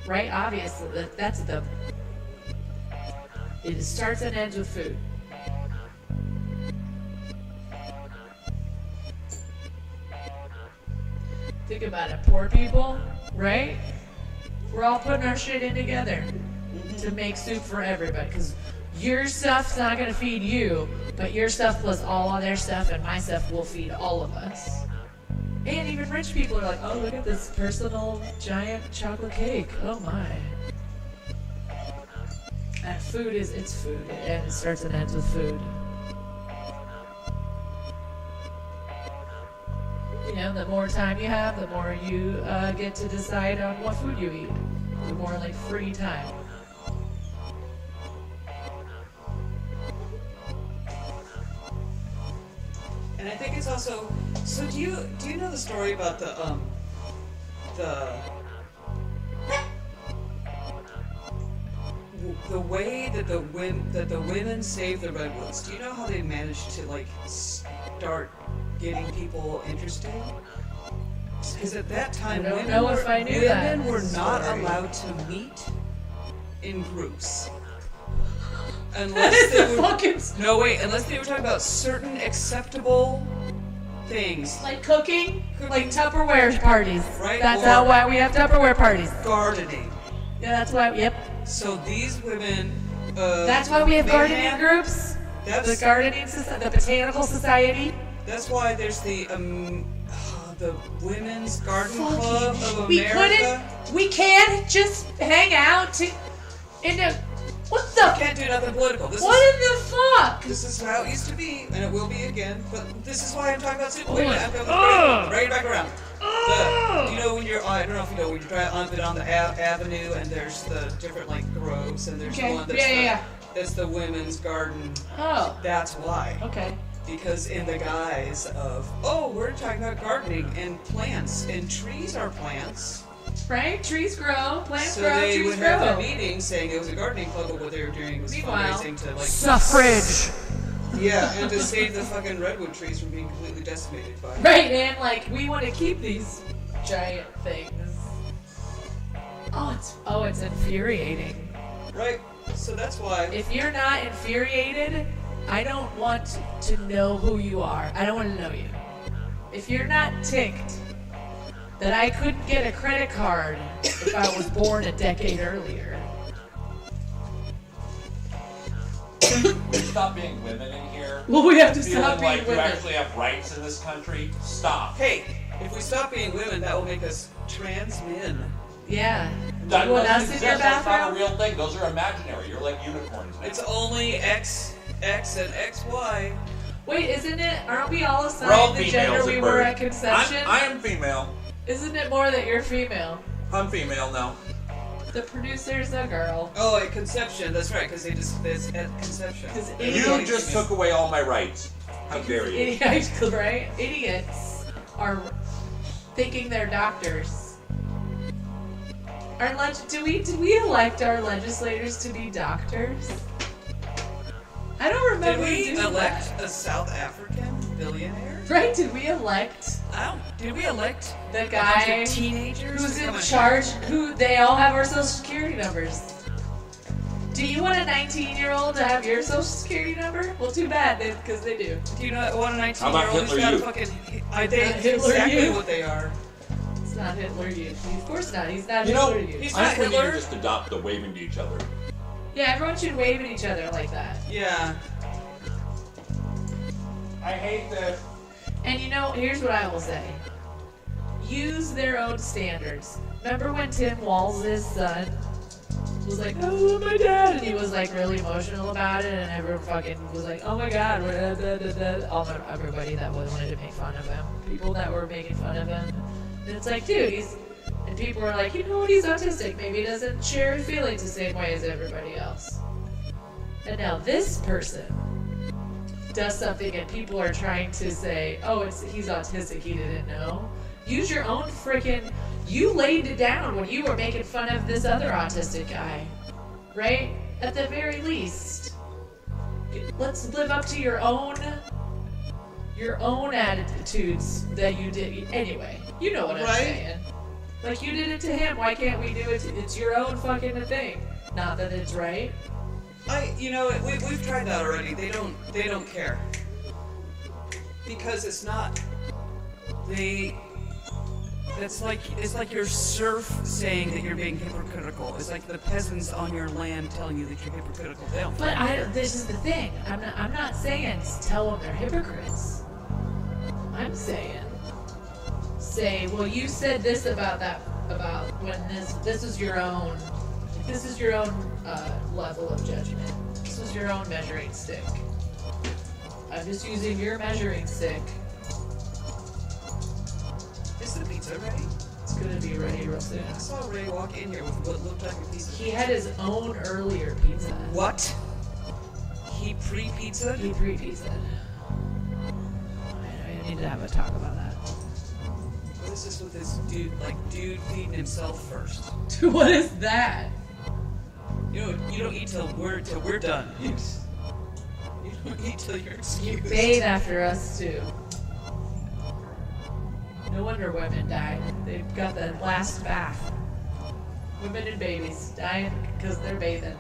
right? Obviously, that's it starts and ends with food. Think about it, poor people, right? We're all putting our shit in together to make soup for everybody, because your stuff's not gonna feed you, but your stuff plus all of their stuff and my stuff will feed all of us. And even rich people are like, oh, look at this personal giant chocolate cake. Oh my. And food it's food, and it starts and ends with food. You know, the more time you have, the more you get to decide on what food you eat. The more like free time. And I think it's also. So do you know the story about the the way that the women save the redwoods. Do you know how they managed to like start getting people interested? Because at that time, I don't know if I knew that. women were not Sorry. allowed to meet in groups. Unless they were, unless they were talking about certain acceptable things. Like cooking, like Tupperware parties. Right, That's or- why we have Tupperware parties. Gardening. Yeah, that's why. Yep. So these women. That's why we have they gardening had- groups. That's The gardening society, the botanical society. That's why there's the Women's Garden Club of We America. we can't just hang out in a. What the? Can't do nothing political. What in the fuck? This is how it used to be, and it will be again. But this is why I'm talking about super. Wait a Ugh. minute, I'm coming right back around. You know when you're, I don't know if you know when you're driving on the avenue, and there's the different like groves, and there's Okay. one that's Yeah. that's the women's garden. Oh. That's why. Okay. Because in the guise of, oh, we're talking about gardening and plants, and trees are plants. Right? Trees grow, plants So grow, they trees would have grow. a meeting saying it was a gardening club, but what they were doing was Meanwhile, fundraising to like suffrage. Yeah, and to save the fucking redwood trees from being completely decimated by. Right, and like we want to keep these giant things. Oh, it's infuriating. Right. So that's why. If you're not infuriated, I don't want to know who you are. I don't want to know you. If you're not ticked that I couldn't get a credit card if I was born a decade earlier. We stop being women in here. Well, we have to feeling stop being like women. you actually have rights in this country. Stop. Hey, if we stop being women, that will make us trans men. Yeah. That Anyone doesn't else in exist. your That's not a bathroom? real thing. Those are imaginary. You're like unicorns, man. It's only X and XY. Wait, isn't it? Aren't we all We're all assigned the gender females we at were birth. at conception? I am female. Isn't it more that you're female? I'm female now. The producer's a girl. Oh, at conception. That's right, because it's at conception. You just took away all my rights. How dare you? Idiots, right? Idiots are thinking they're doctors. Do we elect our legislators to be doctors? I don't remember. Did we doing elect that. a South African billionaire? Right? Did we elect? Did we elect the a guy bunch of teenagers who's to in come and- charge? Who they all have our social security numbers. Do you want a 19-year-old to have your social security number? Well, too bad, because they do. Do you not want a How about 19-year-old who's Hitler got a Youth? fucking? Not They Hitler exactly Youth. what they are. It's not Hitler Youth. Of course not. He's not You know, Hitler Youth. He's I not think we need Hitler. to just adopt the waving to each other. Yeah, everyone should wave at each other like that. Yeah. I hate this. And you know, here's what I will say. Use their own standards. Remember when Tim Walls' son was like, oh, my dad, and he was like really emotional about it, and everyone fucking was like, oh my god, everybody that wanted to make fun of him, people that were making fun of him. And it's like, dude, and people were like, you know what, he's autistic, maybe he doesn't share his feelings the same way as everybody else. And now this person does something and people are trying to say, oh, he's autistic, he didn't know. Use your own freaking. You laid it down when you were making fun of this other autistic guy, right? At the very least, let's live up to your own attitudes that you did. Anyway, you know what I'm Right. saying. Like you did it to him, why can't we do it? It's your own fucking thing. Not that it's right. We've tried that already. They don't care. Because it's not. It's like your serf saying that you're being hypocritical. It's like the peasants on your land telling you that you're hypocritical. They don't. But this is the thing. I'm not saying tell them they're hypocrites. I'm saying, say, well, you said this about when this is your own level of judgment. This is your own measuring stick. I'm just using your measuring stick. Is the pizza ready? It's gonna be ready real soon. I saw Ray walk in here with what looked like a piece of. He had his own earlier pizza. What? He pre-pizza? He pre-pizza. I need to have a talk about that. What is this with this dude feeding himself first? What is that? You don't eat till we're done. You don't eat till you're excused. Bathe after us too. No wonder women died. They've got the last bath. Women and babies dying because they're bathing.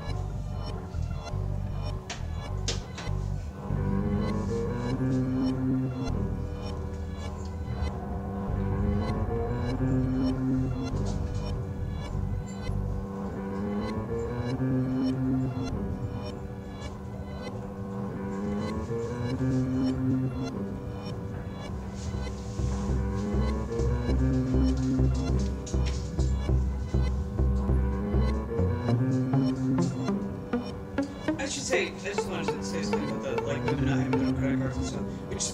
I just wanted to say something about the women not having their credit cards and stuff, which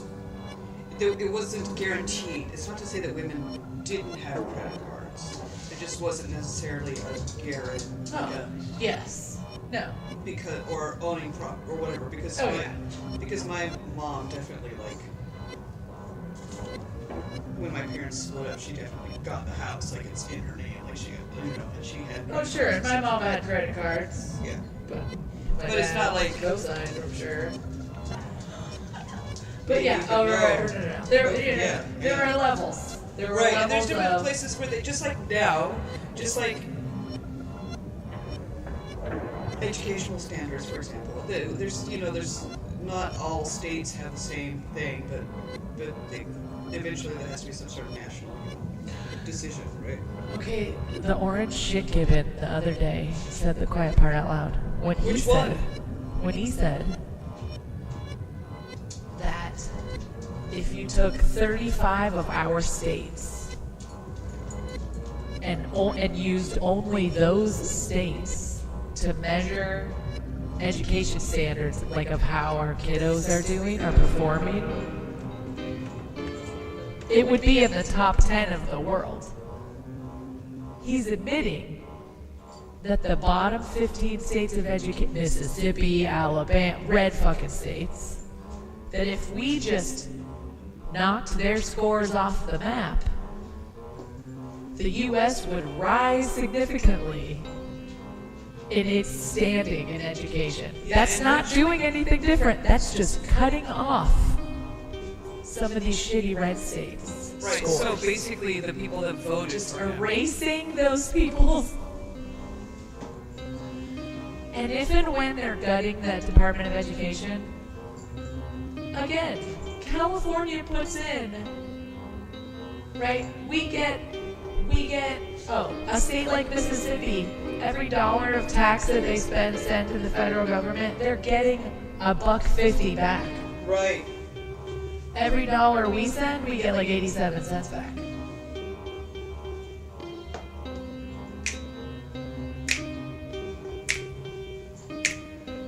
it wasn't guaranteed. It's not to say that women didn't have credit cards. It just wasn't necessarily a guarantee. Yes. No. Because or owning or whatever. Because because my mom definitely when my parents split up, she definitely got the house. It's in her name. She and she had. Oh sure, and my mom had credit cards. Yeah. But it's not co-signed, I'm sure. But yeah, no. There were levels. There were levels and there's different places where they just now, educational standards, for example. There's not all states have the same thing, but eventually there has to be some sort of national decision, right? Okay, the orange shit gibbon the other day said the quiet part out loud. When he said that if you took 35 of our states and used only those states to measure education standards, of how our kiddos are doing or performing, it would be in the top 10 of the world. He's admitting that the bottom 15 states of education, Mississippi, Alabama, red fucking states, that if we just knocked their scores off the map, the U.S. would rise significantly in its standing in education. That's not doing anything different. That's just cutting off some of these shitty red states. Right, scores. so basically the people that voted just for him. Erasing those people's. And if and when they're gutting the Department of Education, again, California puts in, right? We get, a state like Mississippi, every dollar of tax that they send to the federal government, they're getting $1.50 back. Right. Every dollar we send, we get 87 cents back.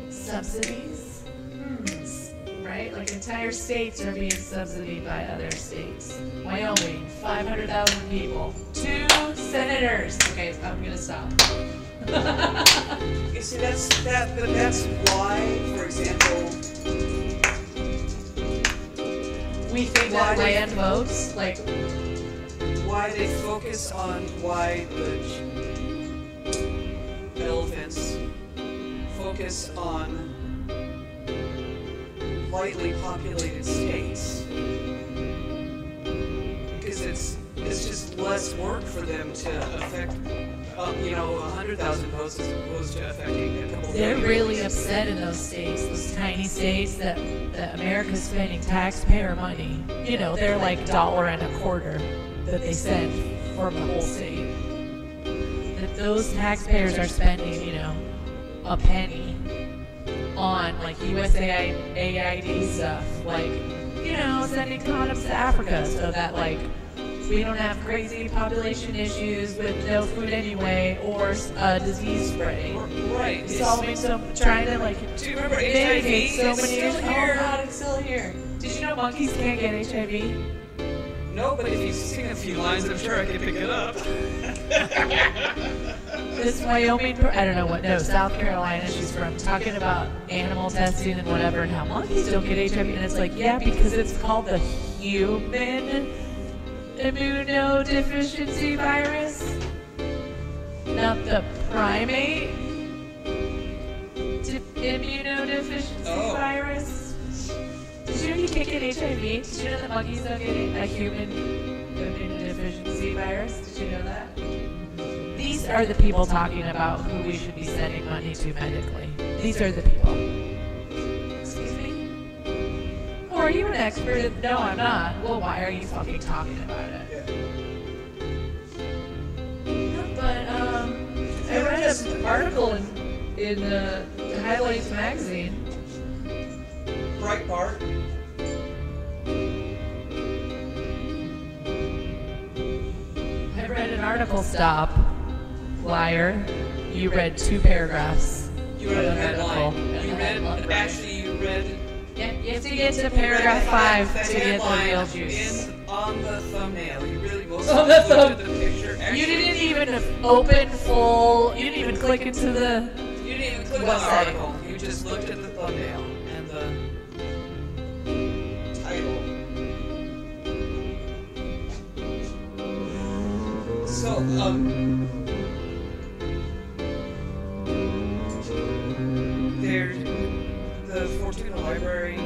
Subsidies, right? Entire states are being subsidized by other states. Wyoming, 500,000 people, 2 senators. Okay, I'm gonna stop. You see, that's why, for example, we think that land votes, why they focus on why the elephants focus on lightly populated states, because it's just less work for them to affect 100,000 votes as opposed to affecting a couple. They're really upset in those states, those tiny states that America's spending taxpayer money. They're $1.25 that they send for the whole state. That those taxpayers are spending, a penny on USAID stuff, sending condoms to Africa so that we don't have crazy population issues with no food anyway or disease spreading. Right. Solving trying to do you remember mitigate HIV? so It's many still issues. here. Oh God, it's still here. Did you know monkeys can't get HIV? No, but if you sing a few lines, I'm sure I can pick it up. This Wyoming, I don't know what, no, South Carolina she's from, talking about animal testing and whatever and how monkeys don't get HIV. And it's yeah, because it's called the human immunodeficiency virus, not the primate. immunodeficiency virus. Did you know you can't get HIV? Did you know that monkeys don't get a human immunodeficiency virus? Did you know that? These are the people talking about who we should be sending money to medically. These are the people. Excuse me? Oh, are you an expert? No, I'm not. Well, why are you fucking talking about it? But, I read an article in the Highlights magazine. Breitbart. I read an article. Stop. Liar. You read 2 paragraphs. You read a of an headline. article. You read, actually, you read. Yeah, you have to get to paragraph 5 to get the real juice. On the thumbnail. You really most On looked the at the picture. Actually, You didn't even open full. You didn't even click into the. You didn't even click on the website. article. You just looked at the thumbnail and the title. So, there, the Fortuna Library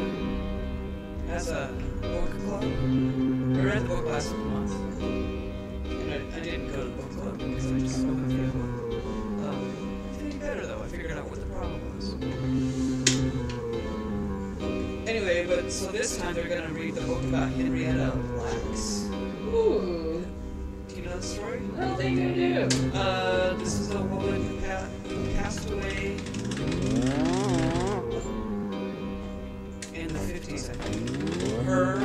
has a book club. I read the book last month, and I didn't go to the book club because I just wasn't feeling it. Feeling better though. I figured out what the problem was. Anyway, but so this time they're gonna read the book about Henrietta Lacks. Ooh. Do you know the story? I don't think I do. This is a woman who passed away in the 50s, I think. Her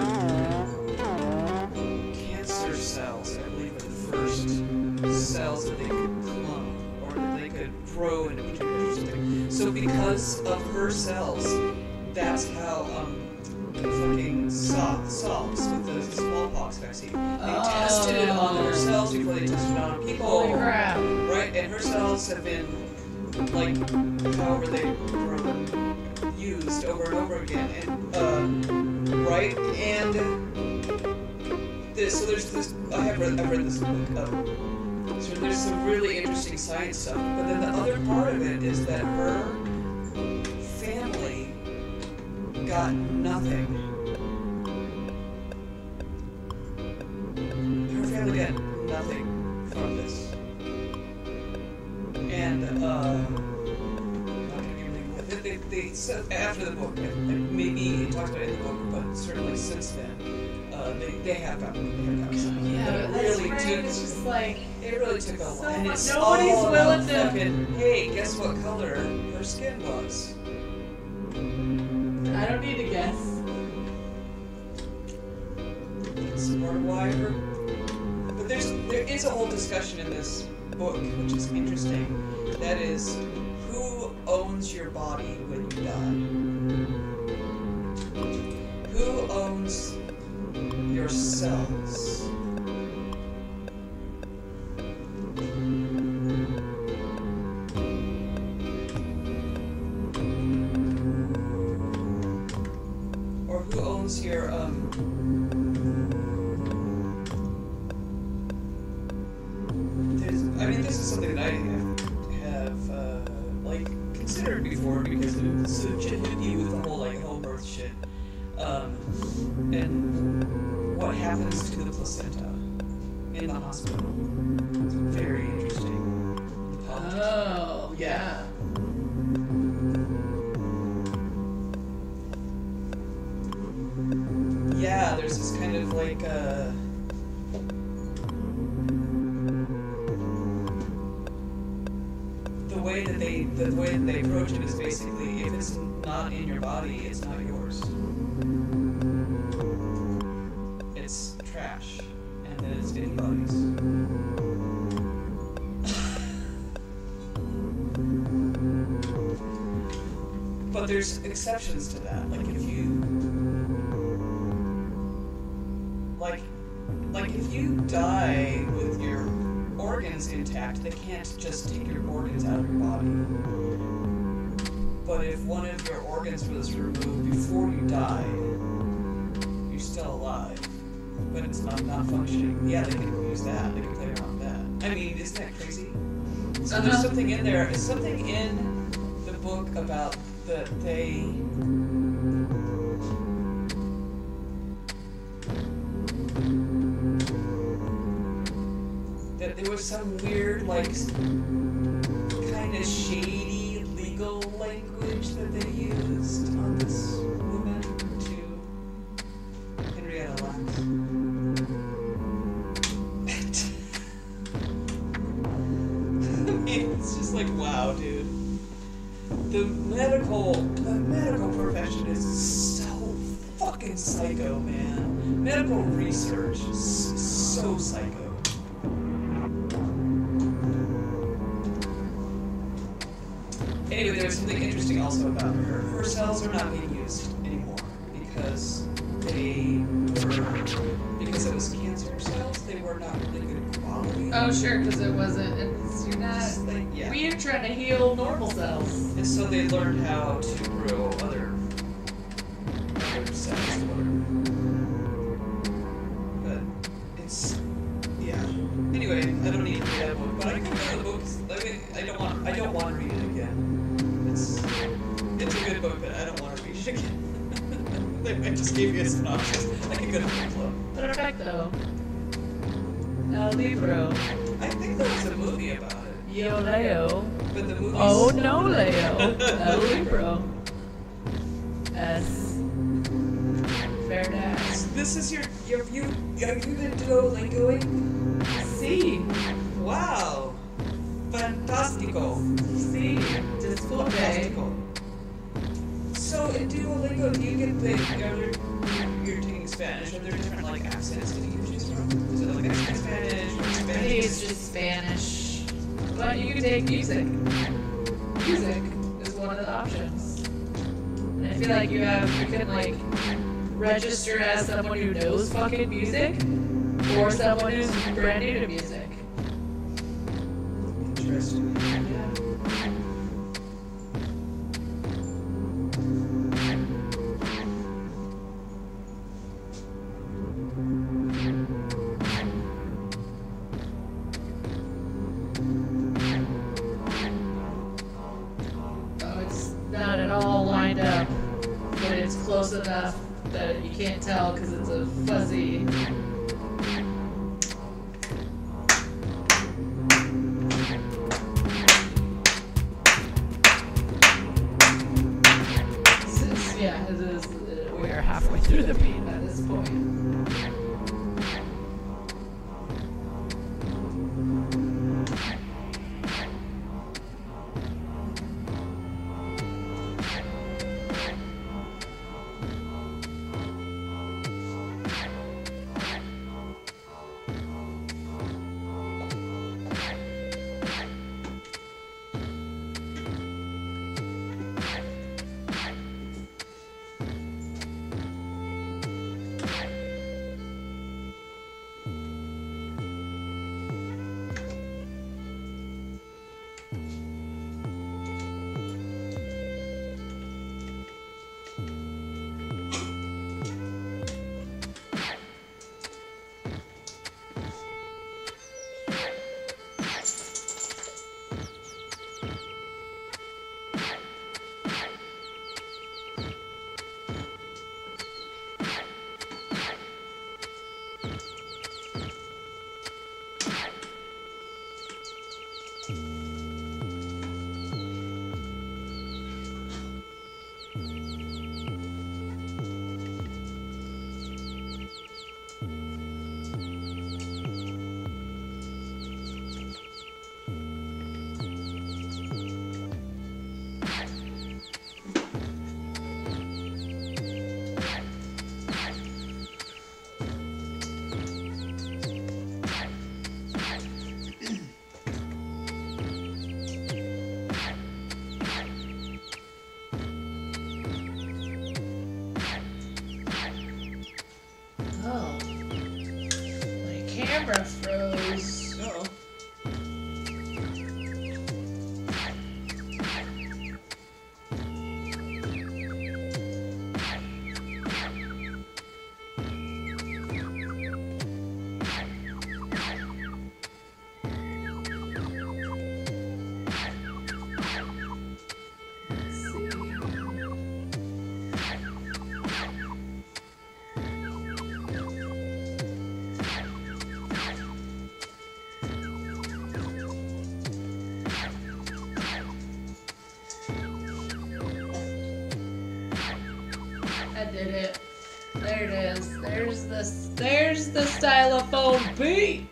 cancer cells, I believe, are the first cells that they could clone or that they could grow into petri dishes or something. So because of her cells, that's how fucking salts with the smallpox vaccine. They tested it on her cells before they tested it on people. Holy crap. Right, and her cells have been, like, however they were used over and over again. And, right, and so there's this, I've read this book. So there's some really interesting science stuff. But then the other part of it is that her family got nothing. Her family got nothing from this. And, they said after the book, and maybe it talks about it in the book, but certainly since then, they have gotten something. Yeah, But but it that's really great. took, It's just like it really took a lot. And it's nobody's all willing about to- fucking, hey, guess what color her skin was? I don't need to guess. That's part of why her. But there is a whole discussion in this book, which is interesting. That is, who owns your body when you die? Who owns your cells? Or who owns your this is something that I have like considered before because it's so jittery with the whole like home birth shit, and what happens to the placenta in the hospital. It's very interesting. Oh, yeah. Yeah, there's this kind of like the way that they approach it is basically if it's not in your body, it's not yours. It's trash, and then it's anybody's. But there's exceptions to that. Like if you like if you die with your organs intact, they can't just take your organs out of your body. But if one of your organs was removed before you died, you're still alive, but it's not functioning. Yeah, they can use that. They can play around with that. I mean, isn't that crazy? So there's something in there. There's something in the book about that they that there was some weird, like, kind of shady legal language that they used on this woman to Henrietta Lacks. I mean, it's just like, wow, dude. The medical profession is so fucking psycho, man. Medical research is so psycho. Anyway, there's something interesting also about her. Her cells are not being used anymore because because it was cancer cells, they were not really good quality. Oh, sure, because it wasn't. You're not. Like, yeah. We're trying to heal normal cells. And so they learned how to grow other cells or whatever. But it's, yeah. Anyway, I don't need to read that book, but I can read the books. I mean, I don't want to read it again. It's a good book, but I don't want to read it again. I just gave you a synopsis. I can go to the club. Perfecto. El libro. I think there was a movie about it. Yo leo. But the movie's... Oh no, Leo. El libro. Es verdad. This is your have you been Duolingoing? Sí. Wow. Fantastico. Sí. Disculpe. Fantastico. So in Duolingo, do you get you're taking Spanish, are there different like accents that you can choose from? Is it like Spanish or I Spanish? think it's just Spanish. But you can take music. Music is one of the options. And I feel like you can like register as someone who knows fucking music or someone who's brand new to music. Interesting. Yeah. Not at all lined up, but it's close enough that you can't tell because it's a fuzzy. Yeah, it is. We are halfway through the beat at this point. I did it. There it is. There's the stylophone beat.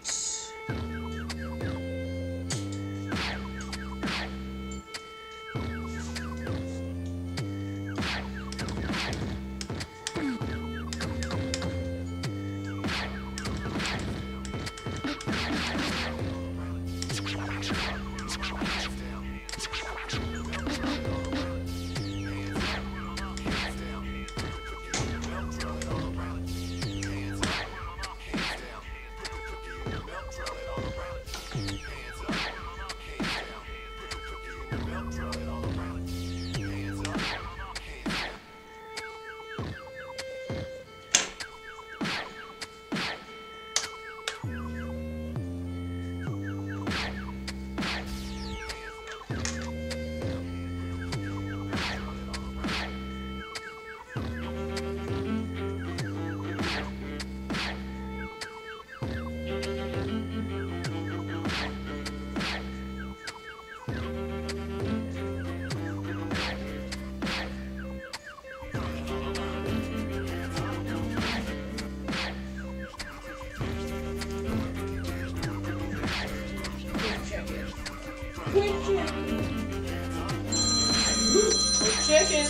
Chicken.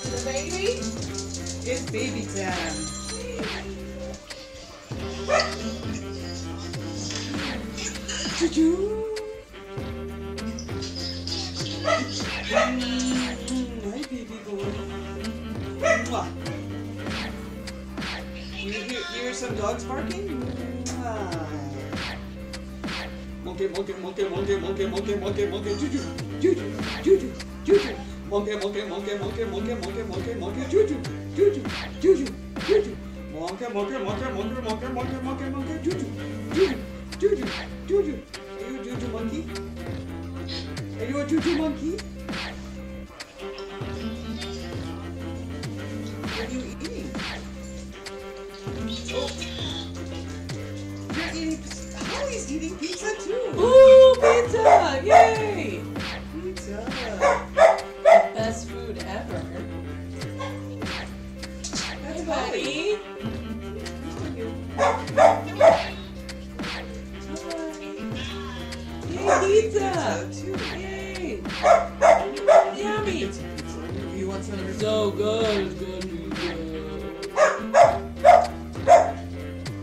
The baby. It's baby time. Choo-choo. Hi, baby boy. Mwah. You hear some dogs barking? Mwah. Monkey, monkey, monkey, monkey, monkey, monkey, monkey, monkey, choo-choo, choo-choo, choo-choo, choo-choo. Monkey, monkey, monkey, monkey, monkey, monkey, monkey, monkey, choo-choo, choo-choo, choo-choo, choo-choo. Monkey, monkey, monkey, monkey, monkey, monkey, monkey, monkey, choo-choo, choo-choo, choo-choo, choo-choo. Are you a choo-choo monkey? Are you a choo-choo monkey? What are you eating? Oh. You're eating... Holly's eating pizza too! Ooh, pizza! Yay! Pizza! Best food ever. That's Buddy. Yay, pizza! Yay! Yummy! You want some of your... So good.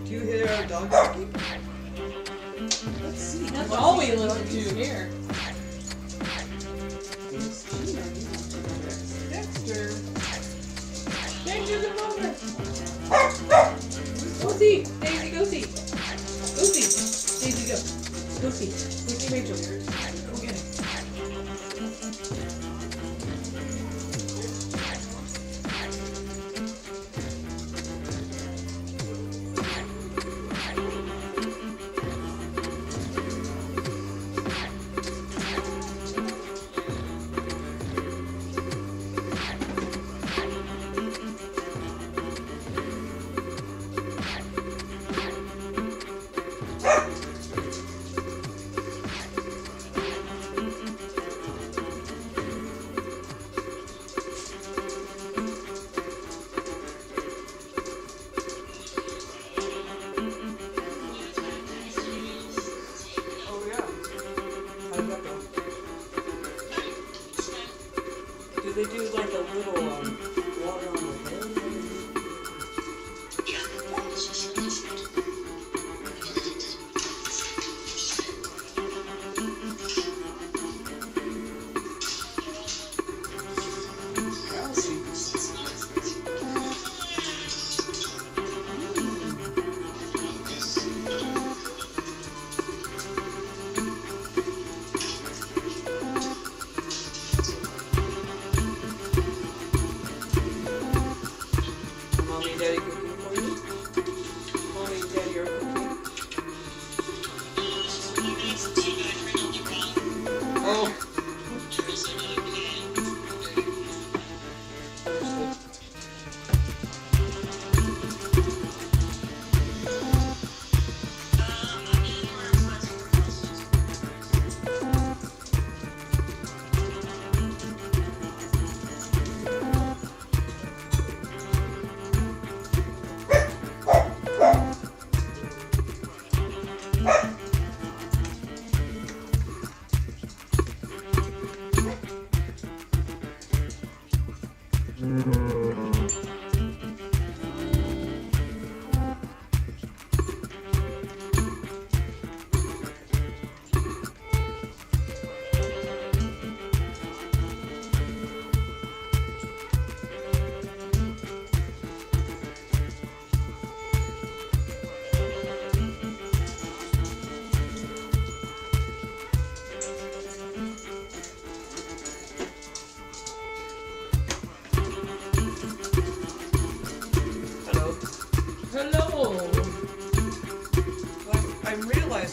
Do you hear a dog barking? Let's see. That's all we listen to here. Dexter. Dexter, come over. Go see. Daisy, go see. Go see. Daisy, go. Go see. Go see Rachel. Go get it.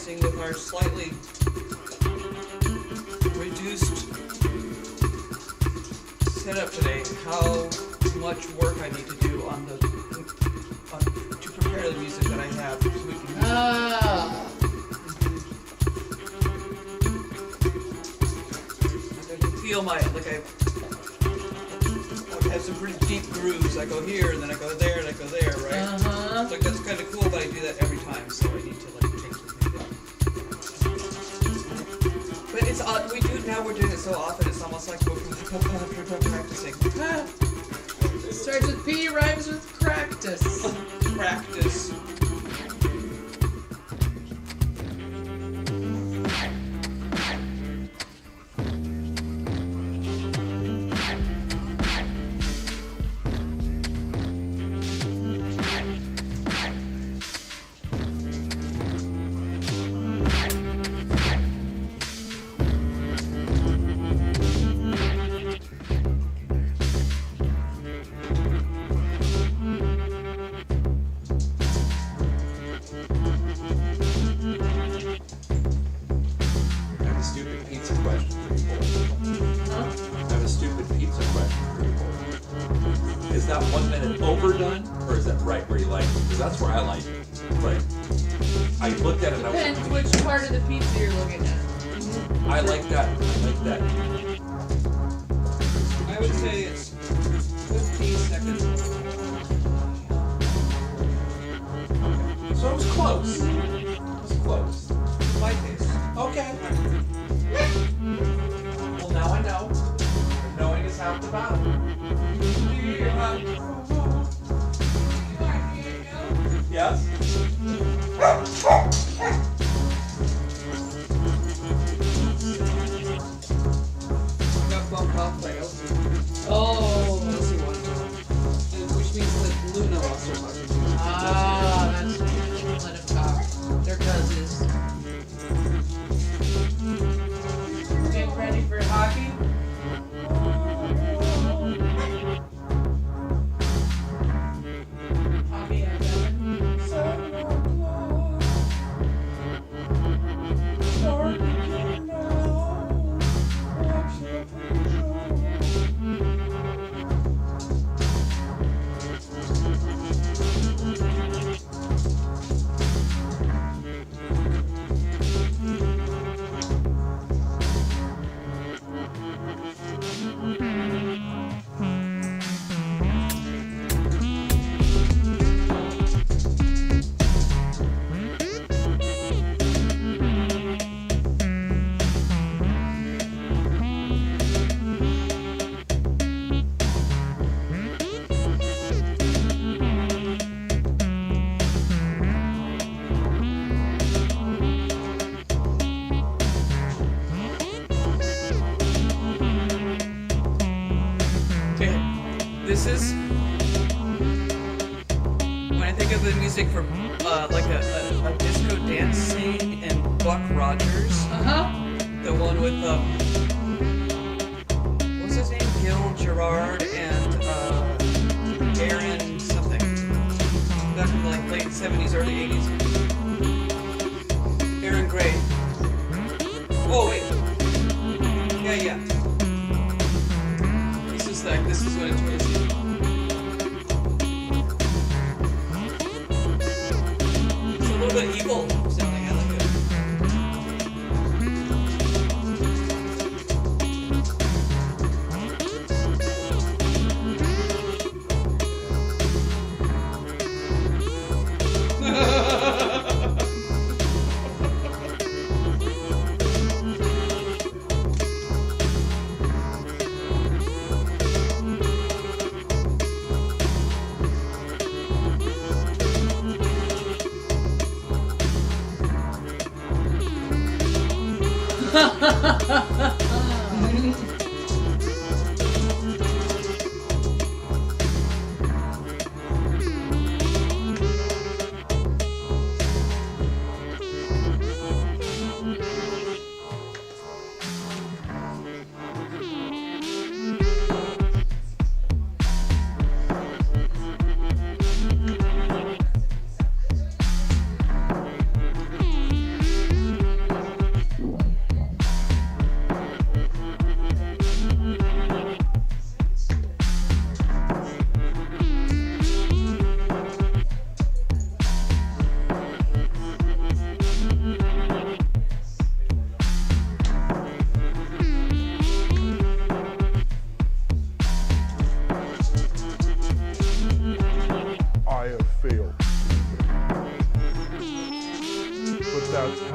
practicing with our slightly reduced setup today how much work I need to do on the to prepare the music that I have so we can I can feel my I have some pretty deep grooves. I go here and then I go there and I go there, right? Uh-huh. Like that's kind of cool, but I do that every time, so I need to change the music. But it's we're doing it so often. It's almost like we're practicing. It starts with P, rhymes with practice. Practice. Is that 1 minute overdone, or is that right where you like it? Because that's where I like it. Like, I looked at it and I was Depends like, which part of the pizza you're looking at. I like that. I like that. I would say it's 15 seconds. So it was close. It was close. My taste. Okay. Well, now I know. Knowing is half the battle. Yes? I got bumped off by Elsie. Oh. Elsie won. Which means that Luna lost her puppy. Ah, that's let him talk. They're cousins. Getting ready for hockey? Hockey at 7. This is when I think of the music from like a disco dance scene in Buck Rogers. The one with what was his name? Gil Gerard and Aaron something. Back in the late 70s, early 80s. Aaron Gray. Oh wait. Yeah. This is what it's really. It's a little bit evil sounding. I like it.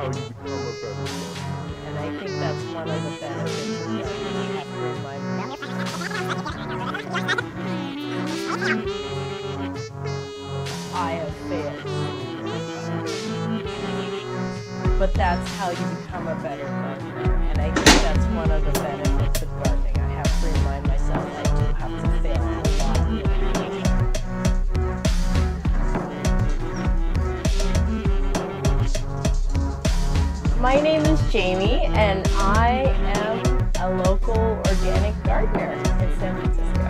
how you become a better gardener. And I think that's one of the benefits of gardening. You have to remind I have failed. But that's how you become a better gardener. And I think that's one of the benefits of gardening. I have to remind myself I do have to fail a lot. My name is Jamie, and I am a local organic gardener in San Francisco.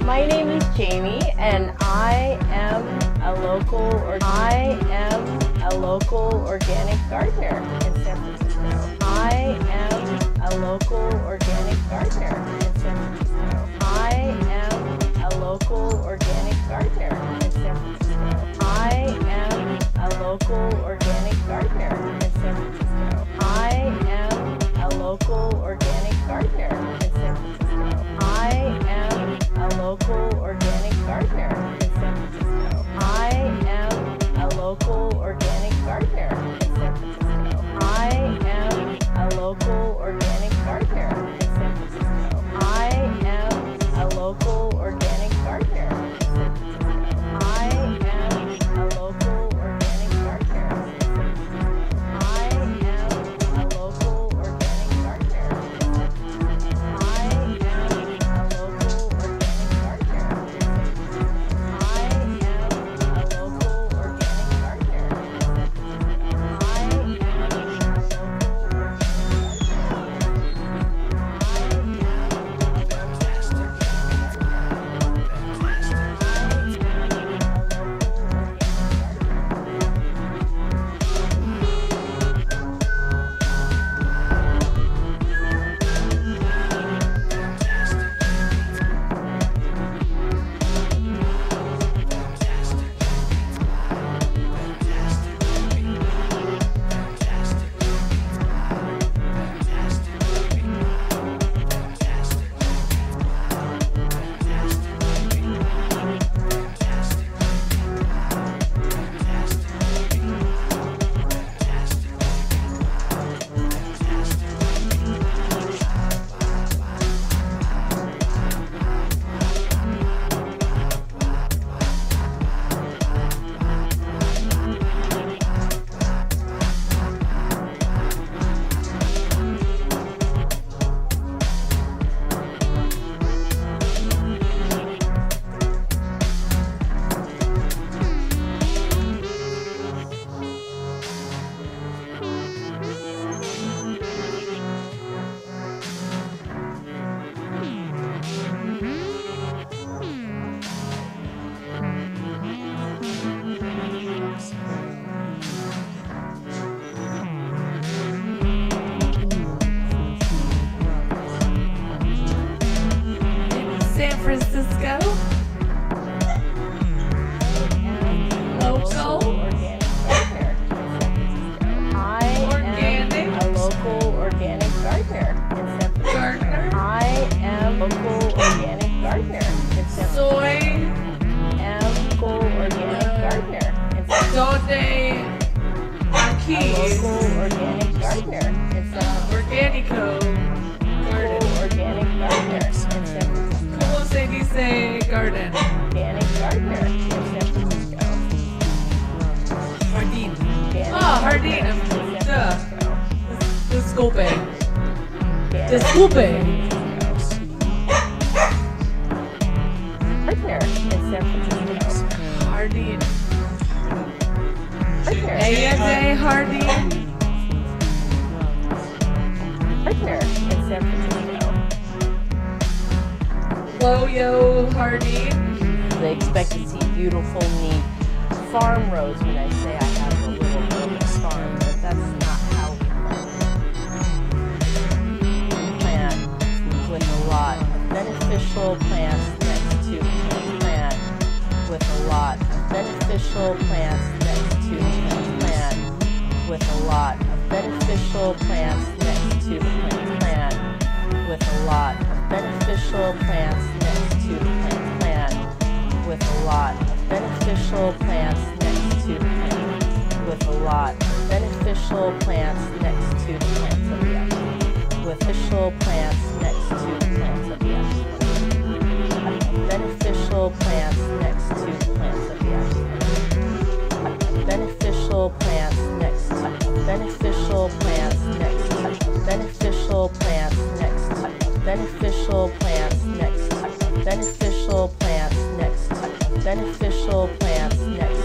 My name is Jamie, and I am a local organic gardener in San Francisco. I am a local organic gardener in San Francisco. I am a local organic gardener in San Francisco. I am a local organic gardener in San Francisco. I am a local organic gardener in San Francisco. I am a local organic gardener in San Francisco. I am a local organic gardener in San Francisco. I am a local organic gardener in San Francisco. I am a local organic gardener in San Francisco. I am a local organic gardener in San Francisco. I am a local organic gardener in San Francisco. I am a local organic gardener in San Francisco. I am a local organic gardener in San Francisco. Local. I am a local organic gardener in San Francisco. I am a local organic gardener in San Francisco. Soy. Am local organic gardener in San Francisco. Donde aquí. A local organic gardener in San Francisco. Organico. Organic gardener in San Francisco. ¿Cómo se dice garden? Organic gardener in San Francisco. Jardín. Ah, jardín. Disculpe. Disculpe. Gardener in San Francisco. Jardín. Gardener. Jardín. Gardener in San Francisco. Loyo Jardín. They expect to see beautiful, neat farm roads when I say I have a little urban farm, but that's not how we plant with a lot of beneficial plants next to plant with a lot of beneficial plants next to plant with a lot of beneficial plants next to plant with a lot of beneficial plants next to plant with a lot of beneficial beneficial plants next to the plant with a lot of beneficial plants next to the plants of the earth. With beneficial plants next to the plants of the earth. Beneficial plants next to the plants of the earth. Beneficial plants next to beneficial plants next to beneficial plants next to beneficial plants next to beneficial plants next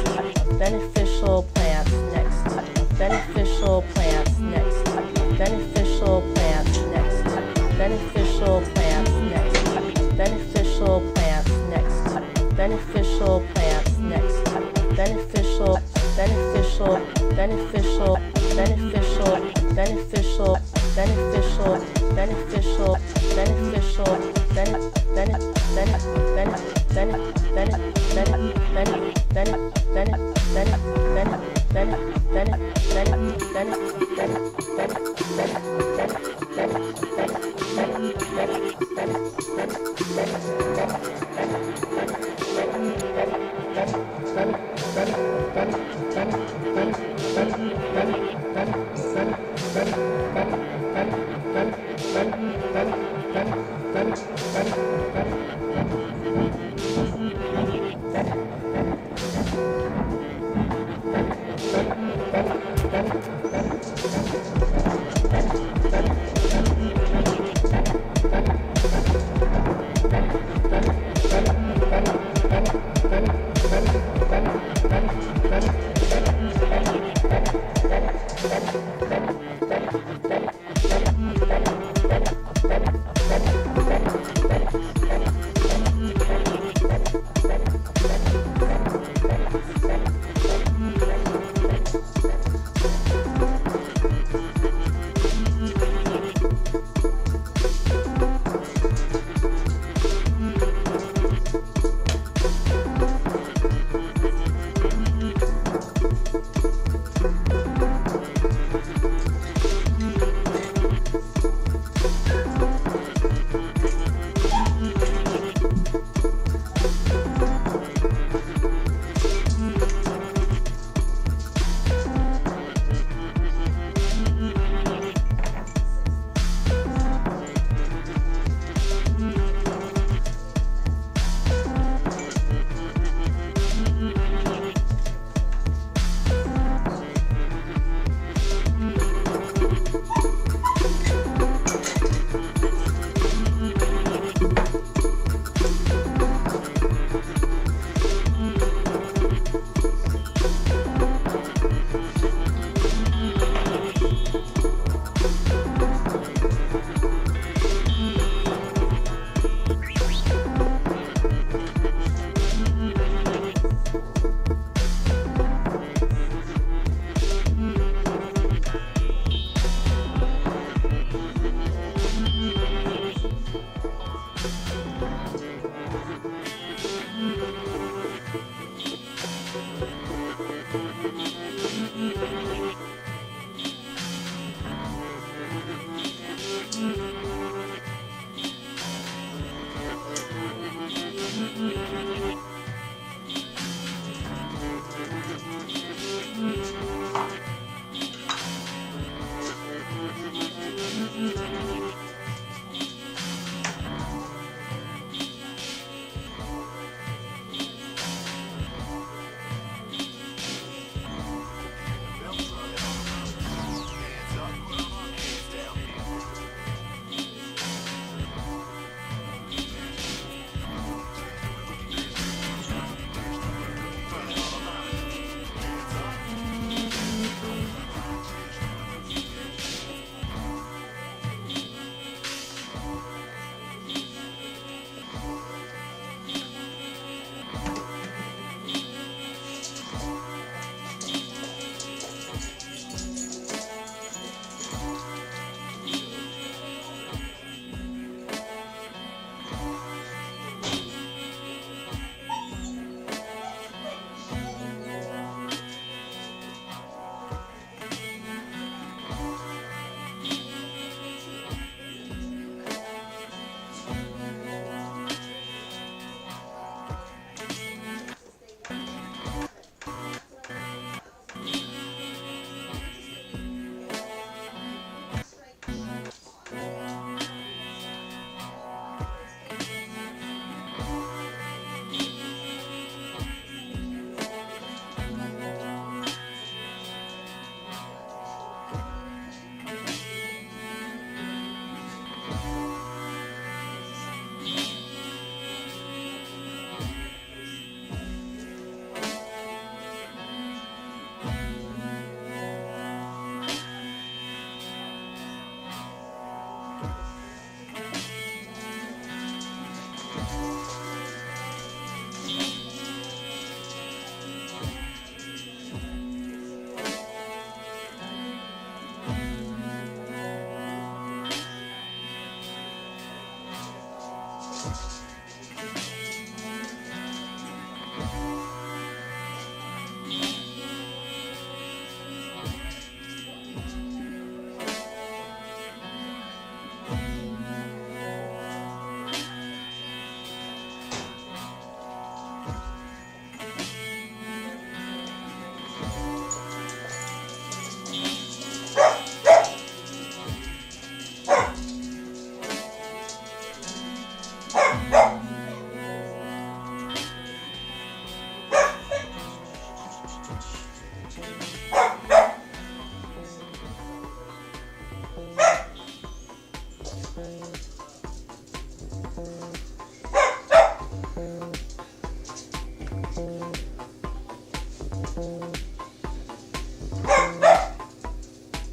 to beneficial plants next to beneficial plants next to beneficial plants next to beneficial plants next to beneficial plants next to beneficial plants next to beneficial plants next to beneficial beneficial beneficial beneficial beneficial beneficial beneficial beneficial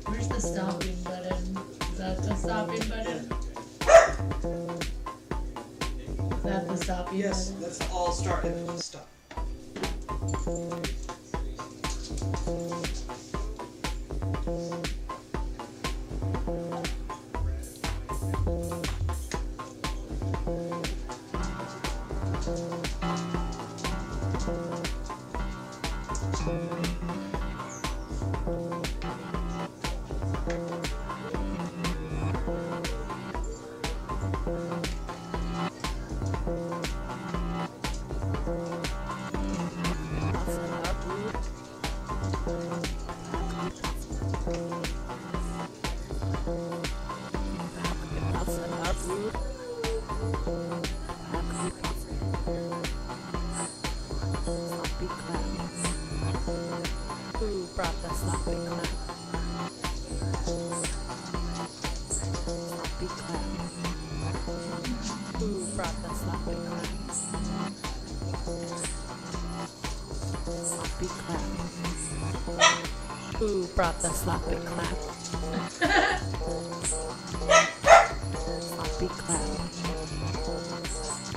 Where's the stopping button? Is that the stopping button? Is that the stopping Yes, button? that's all start and stop. Who brought the sloppy clap? Sloppy clap. Who brought the sloppy clap? Sloppy clap. Who brought the sloppy clap? Sloppy clap.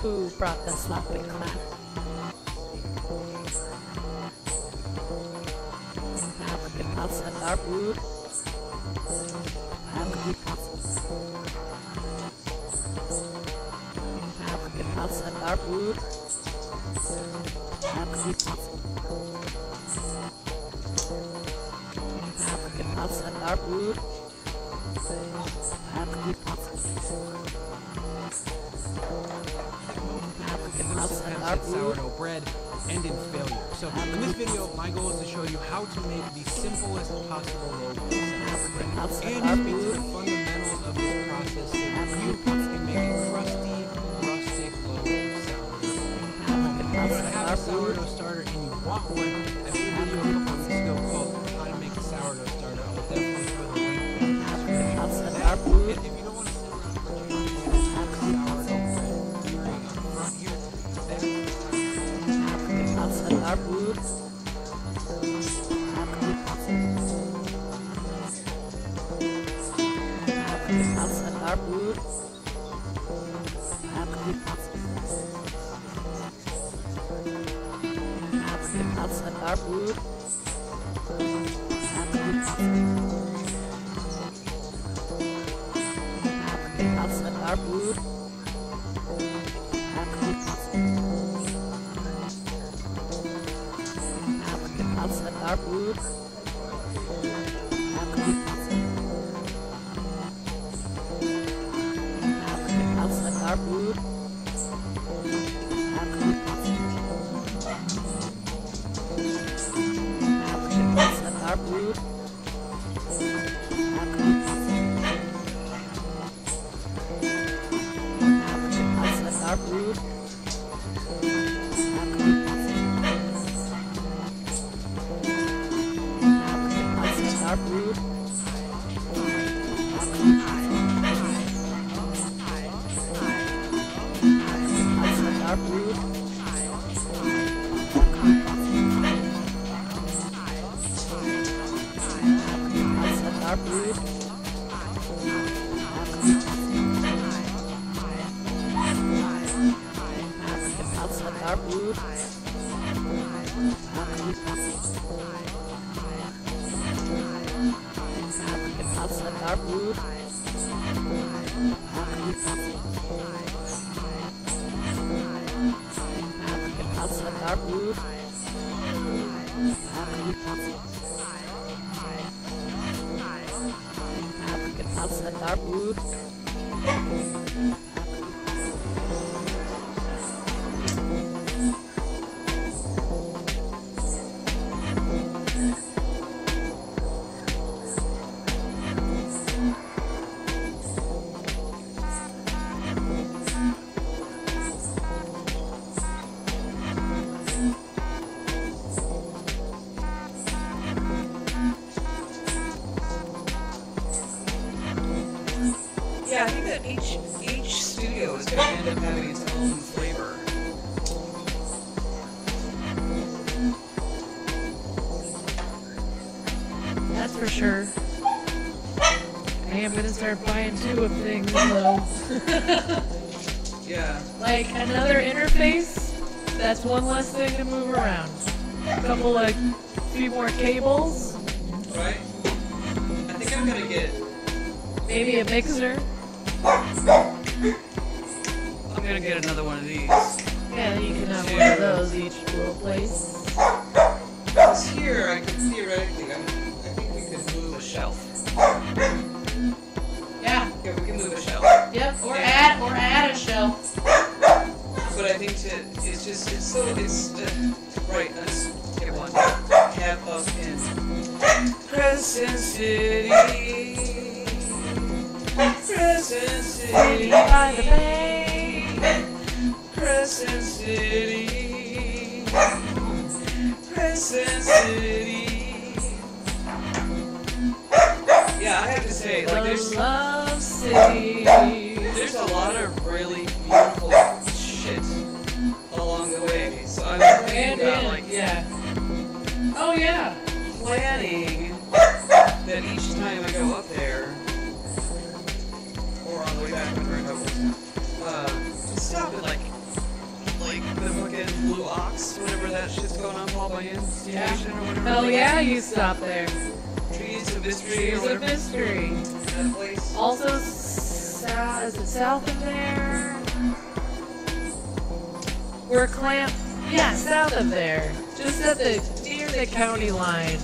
Who brought the sloppy clap? Our food. Our food. Our food. Sourdough bread and in failure. So in this video, my goal is to show you how to make the simplest possible loaf of sourdough bread and speak to the fundamentals of this process so that you can make a crusty, rustic loaf of sourdough. If you don't have a sourdough starter and you want one, I made a video a couple weeks ago called How to Make a Sourdough Starter. I'll definitely throw the link in the description. And if you don't want to sit around for too long, you want to make sourdough bread during the front here, Our food. Our food. Our food. Our food. Our food. Our food. Our food. Our food. Our food. Our food. Our food. our food. Puffs on our food. Puffs on our food. Puffs on our food. Yeah, I think that each studio is going to end up having its own flavor. That's for sure. I am gonna start buying two of things though. Yeah. Like another interface, that's one less thing to move around. A couple like few more cables. Right? I think I'm gonna get maybe a mixer. I'm gonna get another one of these. Yeah, then you can have one of those each little place. Because here I could theoretically, I think we could move a shelf. Yeah. Yeah, we can move a shelf. Yep, or add a shelf. But I think right, let's get one. Have us in Crescent City. Crescent City by the bay. Crescent City. Crescent City. Yeah, I have to say, like, there's Love City. There's a lot of really beautiful shit along the way. So I'm thinking about, like, oh yeah, planning that each time I go up there, or on the way back when we're in Hoboken, to stop at like the fucking Blue Ox, whatever that shit's going on, Paul Bunyan Station or whatever. Oh yeah, you stop there. Trees of Mystery or Trees of whatever. Mystery. That place. Also, is it south of there? We're south of there. Just at near the county line.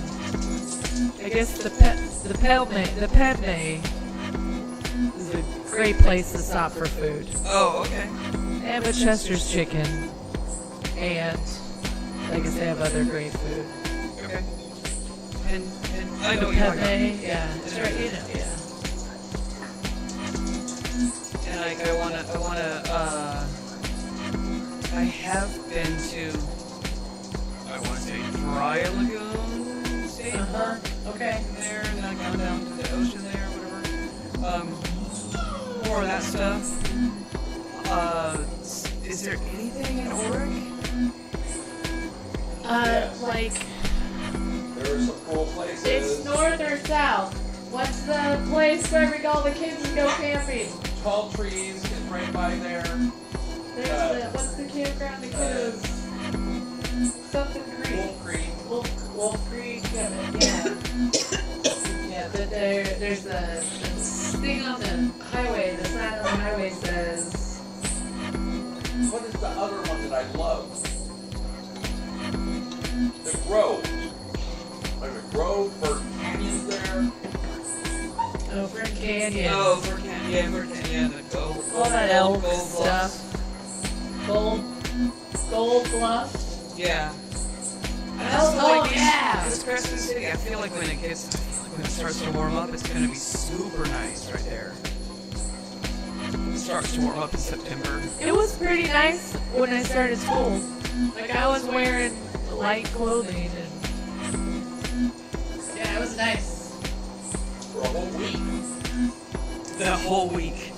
I guess the Pedme is a great place to stop for food. Oh, okay. They have a Chester's chicken, and I guess they have other great food. Okay. And I know you're talking about. Yeah, it's right, you know, yeah. And like I have been to, I want to say Dry Lagoon State Park. Okay. There, and then I gone down to the ocean there, whatever. More of that stuff. Is there anything in Oric? Like, There are some cool places. it's north or south. What's the place where all the kids can go camping? Tall Trees is right by there. There's what's the campground that goes? Something Creek. Wolf Creek. Yeah. Yeah, but there's a thing on the highway. The sign on the highway says. What is the other one that I love? The Grove. Like the Grove, Burke Canyon's there. Oh, Fern Canyon. Oh, Fern Canyon, the gold. All that elk gold stuff. Gold Bluff. Yeah. Yeah. This Crescent City, I feel like when it starts to warm up, it's gonna be super nice right there. It starts to warm up in September. It was pretty nice when I started school. Like I was wearing light clothing and yeah, it was nice. For a whole week. The whole week.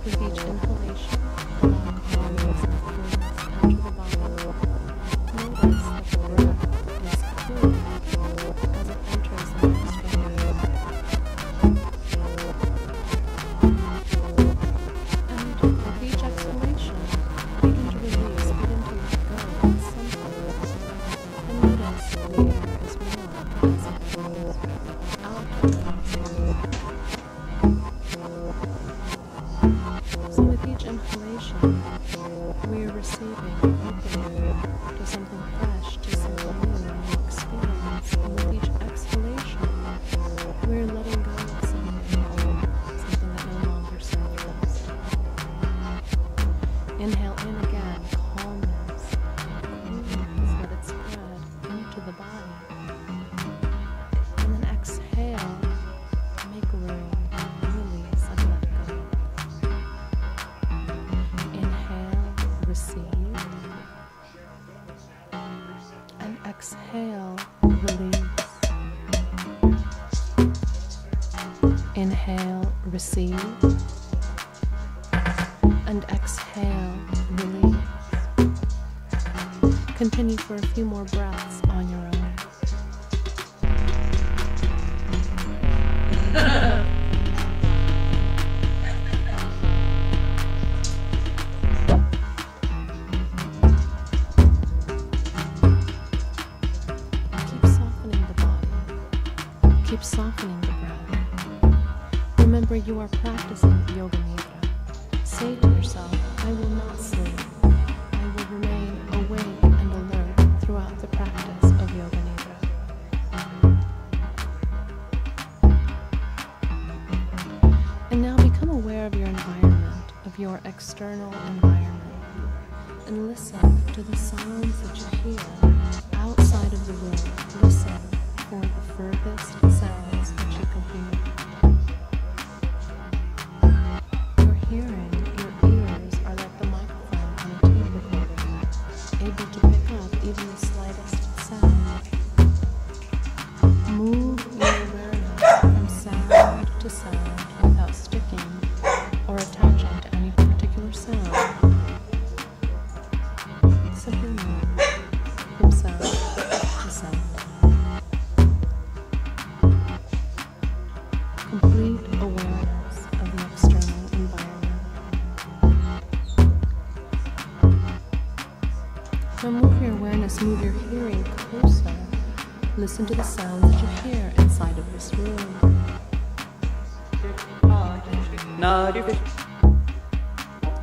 With each inhalation, release. Inhale, receive. And exhale, release. Continue for a few more breaths on your own. Keep softening the breath. Remember, you are practicing Yoga Nidra. Say to yourself, I will not sleep. I will remain awake and alert throughout the practice of Yoga Nidra. And now become aware of your environment, of your external environment, and listen to the sounds that you hear outside of the room. Listen for the furthest sounds that you can hear. Your hearing, your ears are like the microphone on a tape recorder, able to pick up even the slightest sound. Move your awareness from sound to sound without sticking or attaching to any particular sound. Simply move from sound to sound. Complete awareness of the external environment. Now move your awareness, move your hearing closer. Listen to the sounds that you hear inside of this room.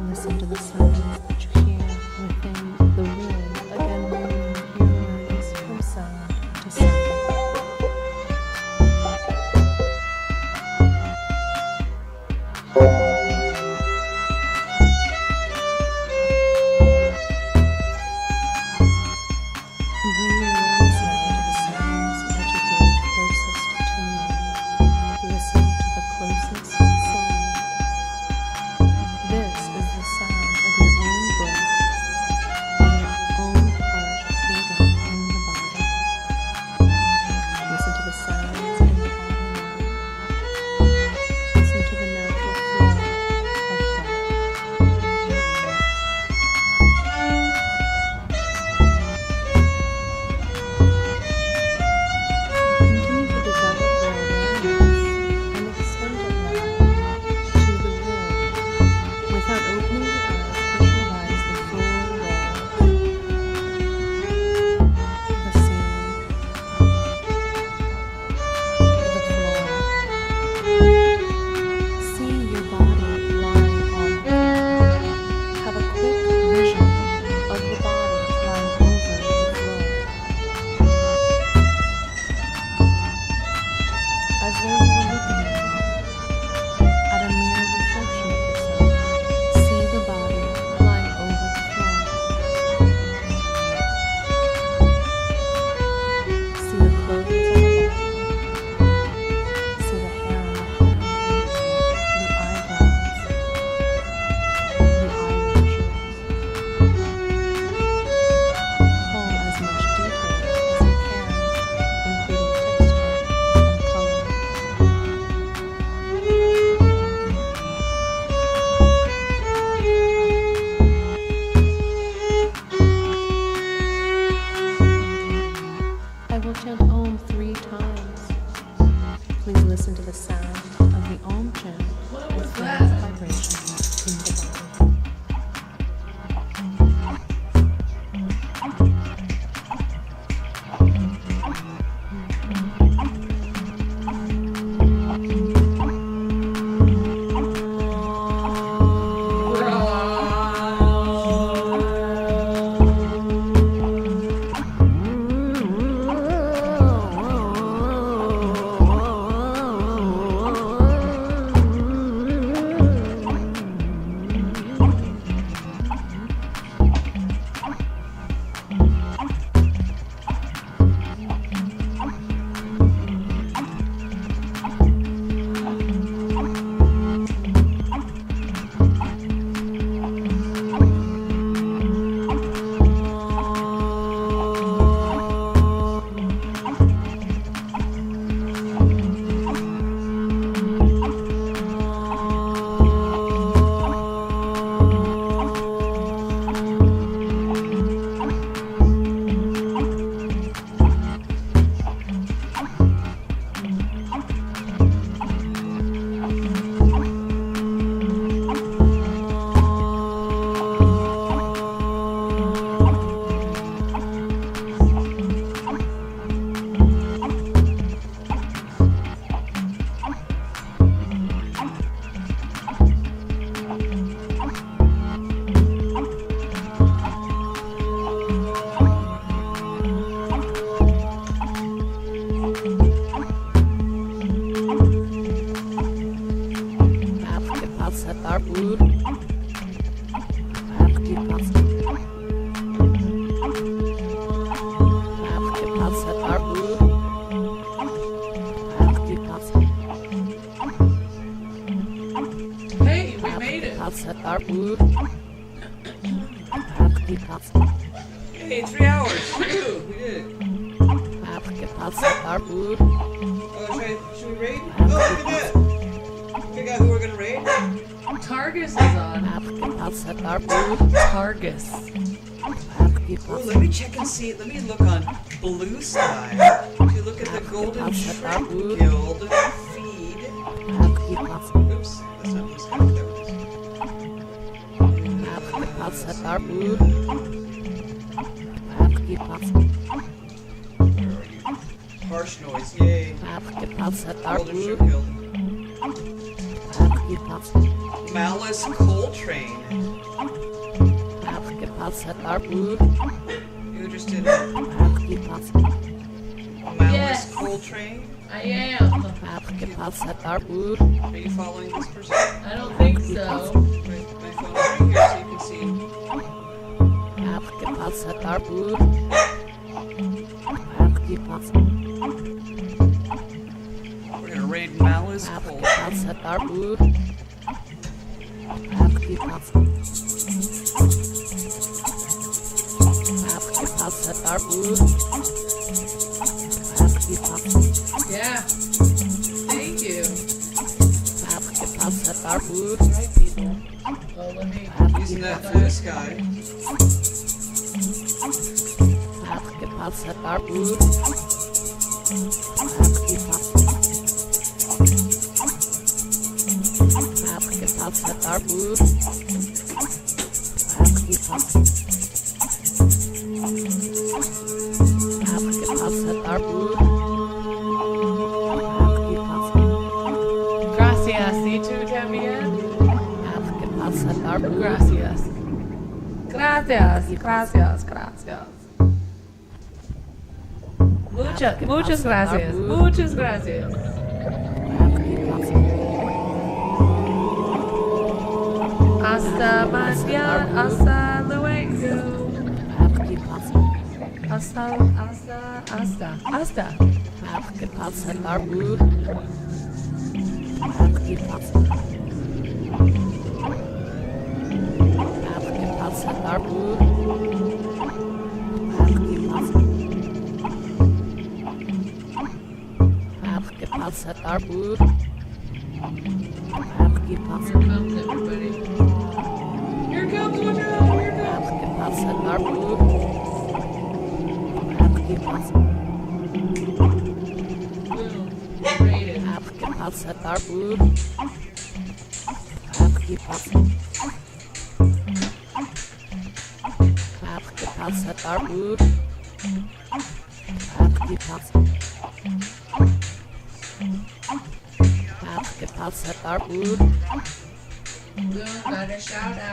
Listen to the sounds that you hear within the room. Again, moving your awareness from sound to sound. Bring your awareness now to the sounds that you hear closest to you. Listen to the closest sound. This is the sound of your own breath, of your own heart beating in the body. Listen to the sounds in the body. Listen to the natural flow of breath. Continue to develop your awareness and extend it now to the room. Without opening the eyes, visualize the full wall, the ceiling, the floor. See your body lying on the floor. Have a quick vision of the body lying over the floor. As though you were looking at a mirror reflection of yourself. See the body lying over the floor. See the clothes on the body. See the hair on the head, the eyebrows, the eyelashes. Pull as much detail as you can, including texture and color. I will chant Om 3 times. Please listen to the sound of the Om chant with flat vibrations in the body. Hey, we made it. Hey, 3 hours. Woo, we did it. Oh, should we raid? Oh, look at that. Figure out who we're gonna raid? Targus is on. Targus. Oh, let me check and see. Let me look on Blue Sky. If you look at the Golden Shrimp Guild feed. Oops, that's not Blue Sky. There it is. Where are you? Harsh noise, yay. Golden Shrimp Guild. Malice Coltrane. You interested in Malice Yes. Coltrane? I am. Are you following this person? I don't think so. My phone is right here so you can see. We're gonna raid Malice Coltrane. Yeah. Thank you. Right, people. Oh, let me. Using that Blue Sky. Gracias. ¿Y tú también? Gracias. Gracias. Muchas gracias. Muchas gracias. Hasta mañana. Hasta luego. Hasta. Here comes everybody. Here comes one now. Here Boom. Rated. Boom, got a shout out.